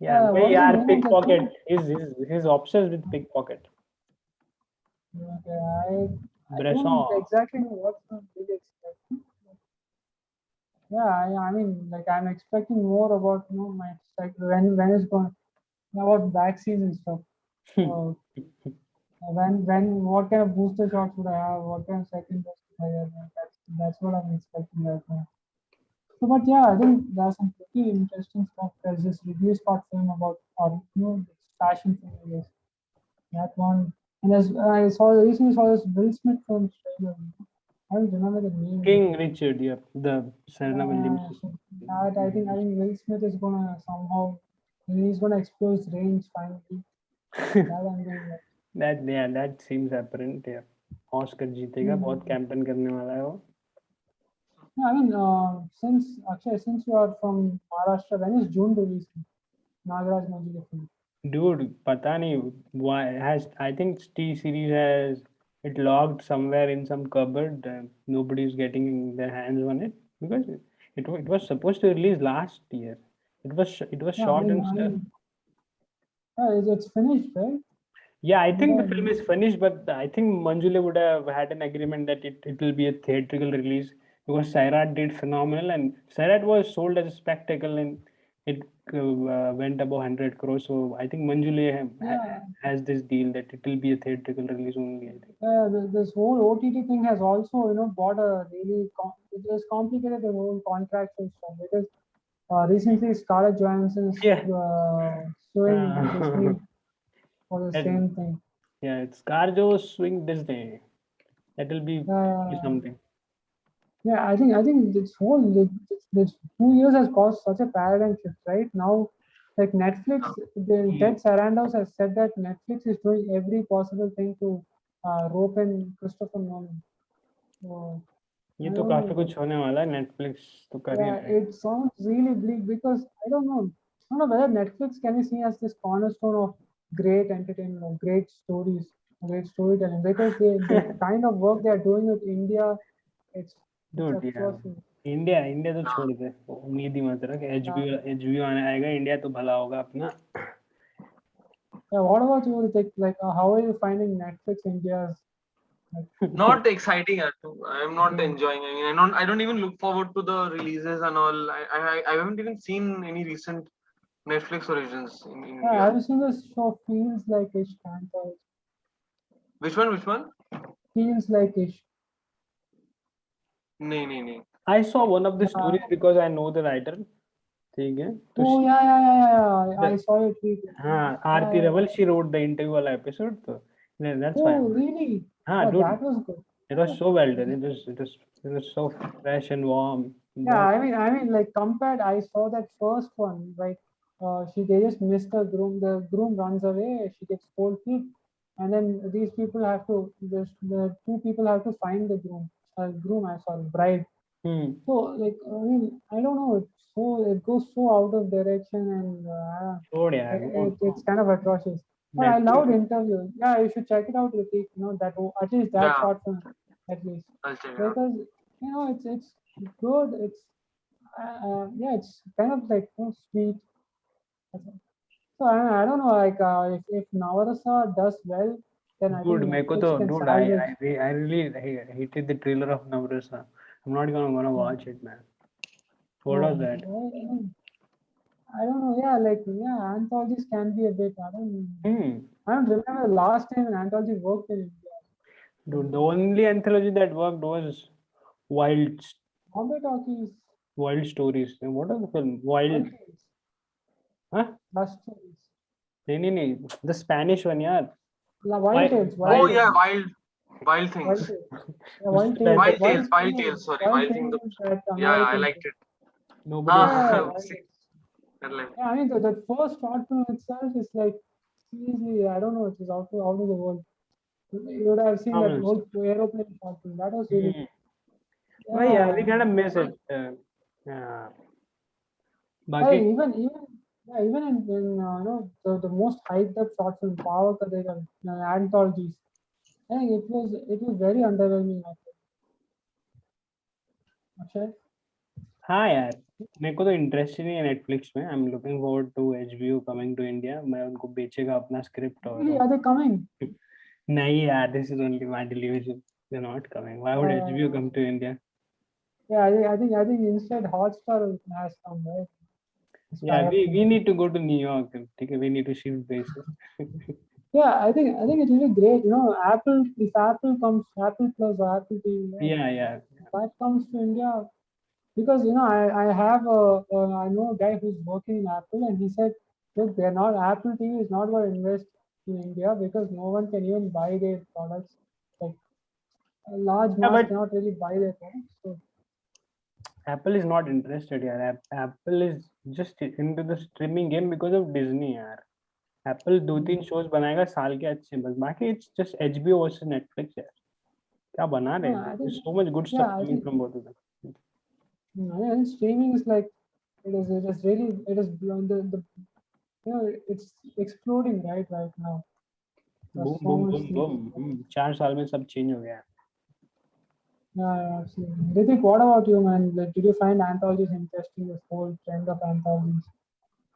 Yeah, what भाई is the यार name of the pickpocket. He's obsessed with pickpocket. Okay, I Bresson. don't exactly know what I'm really expecting. Yeah, I mean, like I'm expecting more about my like when it's going about vaccines and stuff. So when what kind of booster shots would I have? What kind of second dose would I have? That's what I'm expecting right now. So, but yeah, I think there's some pretty interesting stuff. There's this review spot film about or this fashion film, I guess. That one. And as I recently saw this Will Smith film trailer. I don't remember the name. King Richard, yeah, the Serena Williams. So that I think Will Smith is gonna somehow he's gonna explore his range finally. That I'm going that seems apparent. Yeah, Oscar जीतेगा. बहुत campaign करने वाला है वो. Yeah, I mean, since you are from Maharashtra, when is June releasing? Nagaraj Manjuli film. Dude, पता नहीं why I think T series has it logged somewhere in some cupboard. Nobody's getting their hands on it because it was supposed to release last year. It was Yeah, shot and stuff. it's finished, right? Yeah, I think the Yeah, film is finished, but I think Manjule would have had an agreement that it will be a theatrical release because Sairat did phenomenal and Sairat was sold as a spectacle and it went above 100 crores. So I think Manjule yeah. has this deal that it will be a theatrical release only. I think. This whole OTT thing has also, brought a really it has complicated the whole contractual stuff because recently Scarlett Johansson is Yeah. suing Uh, Disney for the and same thing. yeah, it's Carjo swing Disney. That will be Uh, something. yeah, I think this 2 years has caused such a paradigm shift. Right now, like Netflix, Hmm. Ted Sarandos has said that Netflix is doing every possible thing to rope in Christopher Nolan. So ये I तो don't काफी know. कुछ होने वाला है Netflix तो कर ही Yeah, रहे हैं. it sounds really bleak because I don't know whether Netflix can be seen as this cornerstone of great entertainment or great stories, great storytelling because the kind of work they are doing with India, it's Dude, yeah. atrocious. India तो छोड़ दे उम्मीद ही मत रख Yeah, HBO आने आएगा India तो भला होगा अपना. yeah. What about you, Rhiteek? Like, how are you finding Netflix India's Not exciting at all. I'm not thing? enjoying. I mean, I don't even look forward to the releases and all. I haven't even seen any recent Netflix origins in Yeah, India. have you seen this show Feels Like Ish? Cantor? Which one? Which one? Feels Like Ish. Nee, nee, nee. I saw one of the Yeah. stories because I know the writer. ठीक है तो Oh yeah. I the, saw your tweet. हाँ Yeah, Aarti yeah. रवल she wrote the interview वाला episode तो that's why Oh really? हाँ Oh, dude that was good. it was so well done it was so fresh and warm. Yeah, I mean, like compared, I saw that first one, right? They just missed the groom. The groom runs away. She gets cold feet, and then the two people have to find the groom. I sorry, bride. Hmm. So like, I mean, I don't know. It goes so out of direction, and छोड़ यार it's kind of atrocious. But I loved Netflix. interview. Yeah, you should check it out, Rhiteek. At least that Yeah, short film, at least I'll check it out. because it's good. Yeah, it's kind of like sweet. So I don't know, like if Navarasa does well, then I think Dude, मेरे को Netflix तो can dude, salvage. I really hated the trailer of Navrasa. I'm not gonna watch it, man. What was that? I don't know. Yeah, like anthologies can be a bit. Hmm. I don't remember the last time an anthology worked in India. Dude, the only anthology that worked was Wild Bombay Talkies, Wild Stories. And what was the film? Wild, Wild Tales, huh? Last Stories, नहीं. The Spanish one, yeah. Wild Tales, Oh Wild yeah, Tales, Wild Wild Things. Tales. Yeah, Wild उसमें Tales. Wild रहते Tales. थे Wild Tales. Sorry, Wild Wild Things. Tales is that Yeah, I American liked thing. it. nobody. See, Yeah, I liked it. yeah, I mean, the first short film itself is like, seriously, I don't know, it was out of the world. You would have seen that Phenomenal whole stuff. aeroplane short film. That was really Hmm. good. Well, yeah, we Yeah, kind of miss Nice. it. Yeah. I बाकी even in the most hyped up short film, Power Kadeka, anthologies. I think it was very underwhelming. Actually, हाँ यार मेरे को तो interest ही नहीं है Netflix में. I am looking forward to HBO coming to India. मैं उनको बेचेगा अपना स्क्रिप्ट और really, are they coming? नहीं यार this is only my television. They not coming. Why would HBO Uh, come to India? yeah, I think instead Hotstar has come, right? Yeah, Sky up. we need to go to New York. ठीक है, we need to shift bases. Yeah, I think it will be great. If Apple comes, Apple Plus or Apple TV, right? Yeah. If that comes to India, because I know a guy who's working in Apple, and he said, look, they're not Apple TV is not going to invest in India because no one can even buy their products. Like a large Yeah, mass but cannot really buy their products. So Apple is not interested यार. Apple is just into the streaming game because of Disney यार. Apple दो तीन shows बनाएगा साल के अच्छे बस. बाकी it's just HBO versus Netflix यार. क्या बना रहे हैं? I think There's so much good yeah, stuff coming from both of them. I think streaming is like it is beyond the it's exploding right now. There's Boom so boom much boom things. boom. 4 साल में सब change हो गया. Yeah, absolutely. Rithik, what about you, man? Like, did you find anthologies interesting? This whole trend of anthologies.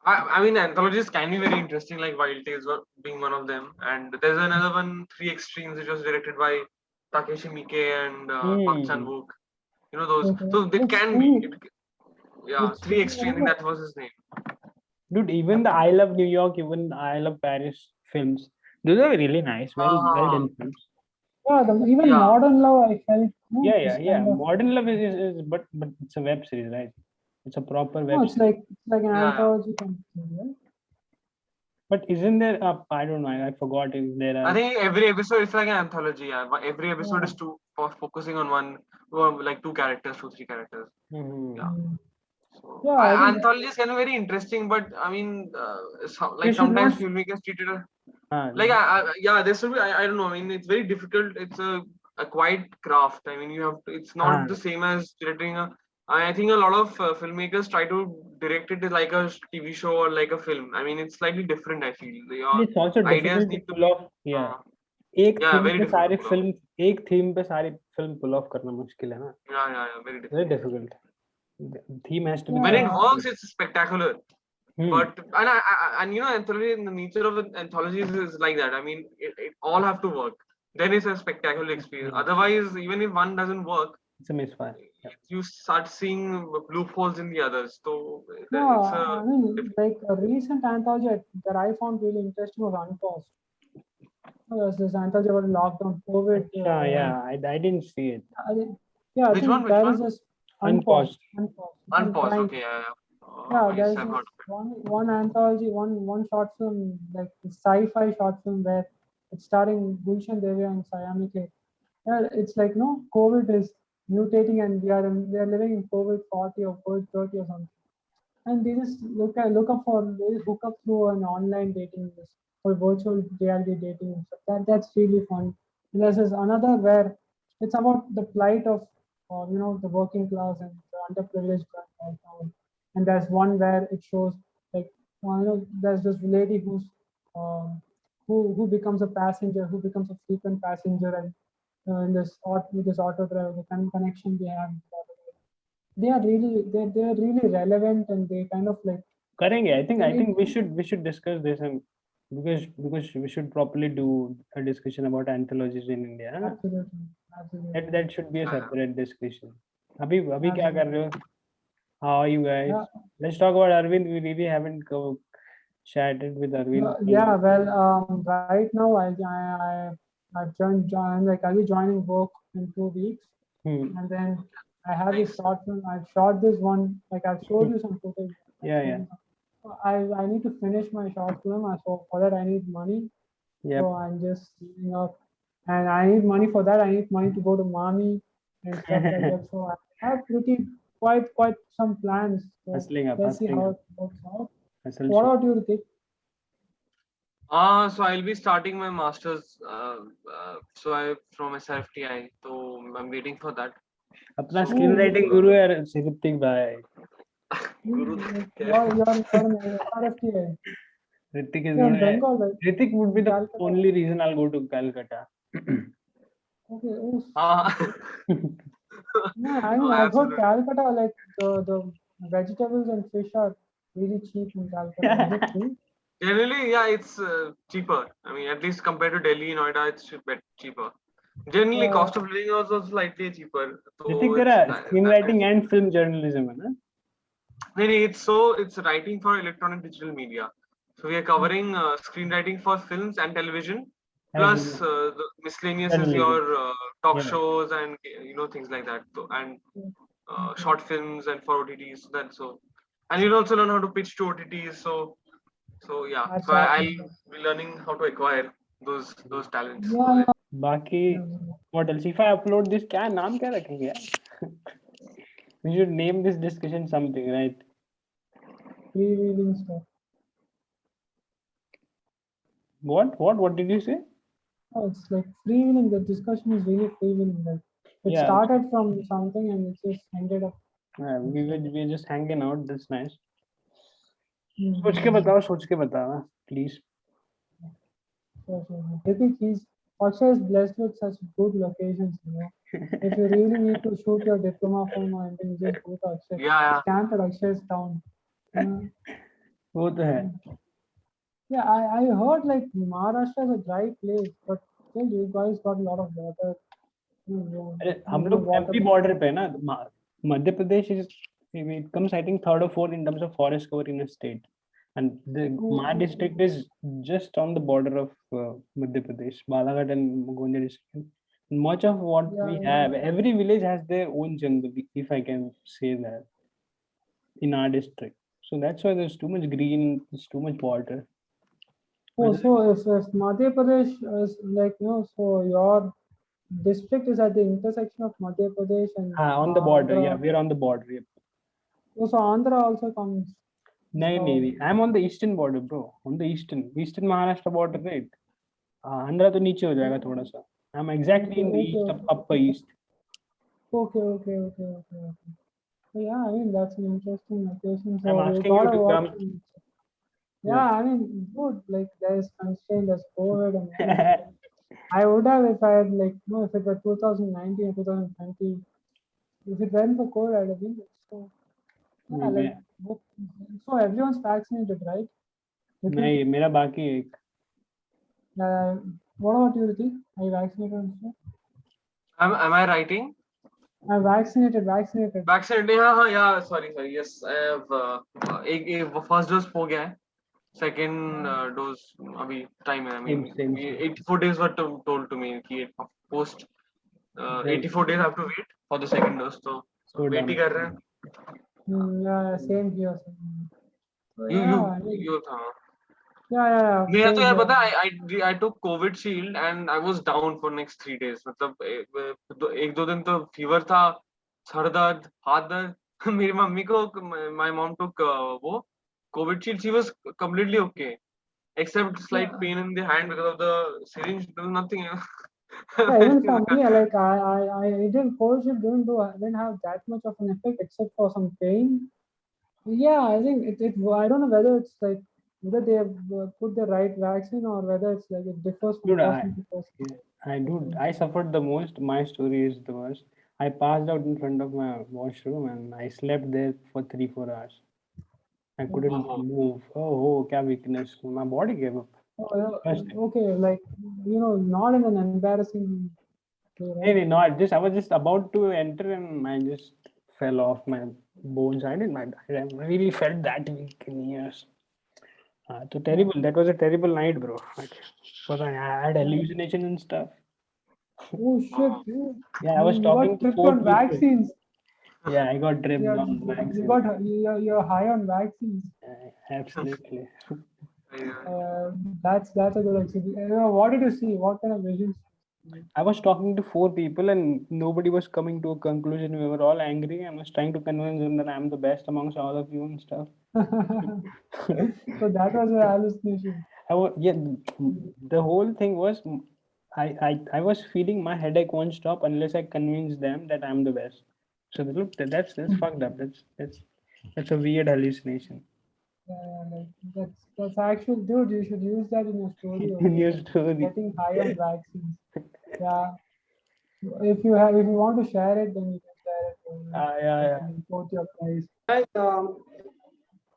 I mean, anthologies can be very interesting, like Wild Tales being one of them. And there's another one, Three Extremes, which was directed by Takeshi Miike and Park Chan Hmm. Wook. You know those. Okay. So it Which can be. movie? Yeah, Which Three movie Extremes. I think was that was his name. Dude, even the I Love New York, even I Love Paris films, those are really nice, well Uh, done films. Yeah, even yeah. Modern Love, I felt, no, Yeah. it's kind of, Modern Love is but it's a web series, right? It's a proper no, web it's series. like an Yeah. anthology kind of thing, right? But isn't there a, I don't know, I forgot if there I are. think every episode is like an anthology. Yeah. Every episode Yeah. is focusing on one, like two characters, two, three characters. Mhm. Yeah. Mm. So Yeah, I think anthologies can be very interesting, but I mean, You like should sometimes not. filmmakers treat it Uh, like yeah, there should be. I don't know. I mean, it's very difficult. It's a quite craft. I mean, you have to, it's not the same as directing a. I think a lot of filmmakers try to direct it like a TV show or like a film. I mean, it's slightly different. I feel and your it's also ideas difficult to need to pull be. off. Yeah. Uh, एक yeah, theme very पे difficult to सारी pull off. Film एक theme पे सारी film pull of करना मुश्किल है ना. Yeah, very Very difficult. difficult. The theme has to be When it yeah, consistent. works, it's spectacular. Hmm. But and you know, anthology, the nature of anthologies is like that. I mean, it all have to work. Then it's a spectacular experience. Hmm. Otherwise, even if one doesn't work, It's a misfire. Yeah. you start seeing loopholes in the others. So it's yeah. a I mean, like a recent anthology that I found really interesting was Unpaused. There's this anthology about lockdown, COVID. Acha, yeah, I didn't see it. I think, yeah, I which one? think Which there one? is this Unpaused. unpaused. It's on Unpause. Prime. Okay, yeah. Yeah, Yes, there's I've this got one anthology, one short film, like a sci-fi short film where it's starring Gulshan Devi and Sayami K. Yeah, it's like no, COVID is mutating and we are living in COVID 40 or COVID 30 or something. And they just they hook up through an online dating list or virtual reality dating and stuff. That's really fun. And there's this another where it's about the plight of the working class and the underprivileged right now. And there's one where it shows like there's this lady um, who becomes a passenger, who becomes a frequent passenger, and in with this auto driver, the connection they have. With auto driver. They are really relevant and they kind of like करेंगे. I it, think we should discuss this, and because we should properly do a discussion about anthologies in India, है ना? absolutely absolutely That should be a yeah. separate discussion. अभी क्या कर absolutely रहे हो? How are you guys? yeah Let's talk about Aravind. We really haven't chatted with Aravind for a yeah long. well right now I've joined like I'll be joining work in 2 weeks Hmm. and then I have this Nice. short film. I've shot this one, like I've showed you some footage. Yeah. I need to finish my short film. So for that I need money. Yep. So I'm just saving up, and I need money for that. I need money to go to mommy and stuff like that. So I have quite some plans. So Hustling up, let's see hustling how up. it works out. Hustle What show. about you, Rhiteek? So I'll be starting my masters. So I from SRFTI. So I'm waiting for that. अपना So screen writing गुरु है ऋतिक भाई. Guru. You're an SRFTA. Hrithik is You're going in to. Bengal, right? Hrithik would be In the Calcutta. only reason I'll go to Calcutta. Okay. Oh, Ah. no, I No, mean I've heard absolutely. Calcutta like the vegetables and fish are really cheap in Calcutta. Is it true? Generally, yeah, it's cheaper. I mean, at least compared to Delhi, Noida, it's a bit cheaper. Generally, Uh, cost of living is also slightly cheaper. Hrithik So तेरा it's screen that writing and film journalism है ना? no, it's writing for electronic digital media. So we are covering screenwriting for films and television, As plus in the miscellaneous is journalism. your talk Yeah. shows and things like that. So, and short films and for OTTs. And you'll also learn how to pitch to OTTs. So yeah. that's So awesome. I'll be learning how to acquire those talents. Yeah, बाकी yeah. what else? If I upload this, क्या नाम क्या रखेंगे यार? We should name this discussion something, right? Freewheeling stuff. What did you say? Oh, it's like freewheeling. The discussion is really freewheeling. Like it Yeah. started from something and it just ended up. we're just hanging out. That's nice. Mhm. सोच के बताओ please. So, I think Akshay is blessed with such good locations. If you really need to shoot your diploma film or anything, just go to Akshay. Yeah. Camp at Akshay's town. वो तो है. Yeah, I heard like Maharashtra is a dry place, but still you guys got a lot of water. अरे हम लोग MP border पे है ना. Madhya Pradesh is it comes I think third or fourth in terms of forest cover in a state, and my district is just on the border of Madhya Pradesh, Balaghat and Gondia district. Much of what we have, every village has their own jungle, if I can say that, in our district. So that's why there's too much green, there's too much water. Oh, so if Madhya Pradesh is like, so your district is at the intersection of Madhya Pradesh and On the border, Andhra. yeah, we're on the border. Yep. Oh, so Andhra also comes. नहीं, I'm on the eastern border, bro. On the eastern Maharashtra border, right? Andhra तो नीचे हो जाएगा थोड़ा सा. I'm exactly in the east, upper east. Okay. So yeah, I mean that's an interesting location. So I'm we asking you gotta to watch. come. Yeah, I mean, good. Like there's constraint, there's COVID, and everything. I would have if I had like if it were 2019 or 2020. If it went for COVID, I'd have been there. So yeah, like so everyone's vaccinated, right? नहीं, मेरा बाकी है एक. What about you, Rhiteek? Are you vaccinated also? Am I writing? I'm vaccinated. Vaccinated. Yeah. Sorry. Yes, I have. एक first dose हो गया है. Second dose अभी time है. I mean, Same. 84 days were told to me कि post 84 days I have to wait for the second dose. So wait ही कर रहे हैं. Yeah, same here. So, You yeah. मेरा तो यार पता है I took COVID shield and I was down for next 3 days. मतलब एक दो दिन तो fever था, सर दर्द, हाथ दर्द. मेरी मम्मी को my mom took वो COVID shield. She was completely okay except slight pain in the hand because of the syringe. There was nothing. Yeah, even for me, like I didn't COVID shield didn't have that much of an effect except for some pain. Yeah, I think it I don't know whether it's like whether they have put the right vaccine or whether it's like it differs from person to person. I suffered the most. My story is the worst. I passed out in front of my washroom and I slept there for 3-4 hours. I couldn't move. Oh, क्या weakness. My body gave up. Okay, like not in an embarrassing way, right? No, I was just about to enter and I just fell off my bones. I really felt that weak in years. So terrible. That was a terrible night, bro. Because I had hallucination and stuff. Oh shit! Dude. Yeah, I was talking to 4 on people. Vaccines. Yeah, I got tripped on vaccines. You're high on vaccines. Absolutely. That's a good experience. What did you see? What kind of visions? I was talking to 4 people and nobody was coming to a conclusion. We were all angry. I was trying to convince them that I'm the best amongst all of you and stuff. So that was a hallucination. The whole thing was I was feeling my headache won't stop unless I convince them that I'm the best. So look, that's fucked up. That's a weird hallucination. Like that's actual, dude. You should use that in your story. In your story. Getting high on vaccines. Yeah. If you want to share it, then you can share it. Yeah. Report your price. Right.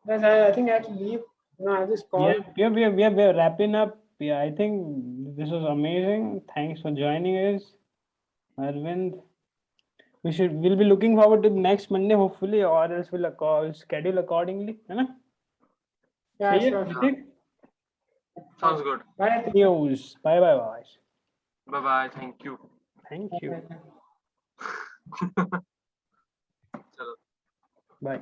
Guys, I think I have to leave. No, I just called. Yeah, we're wrapping up. Yeah, I think this was amazing. Thanks for joining us, Aravind. We'll be looking forward to next Monday, hopefully, or else we'll schedule accordingly. Right? Yeah, sure. Sounds good. Bye. News. Bye. Bye. Thank you. Thank you. Bye.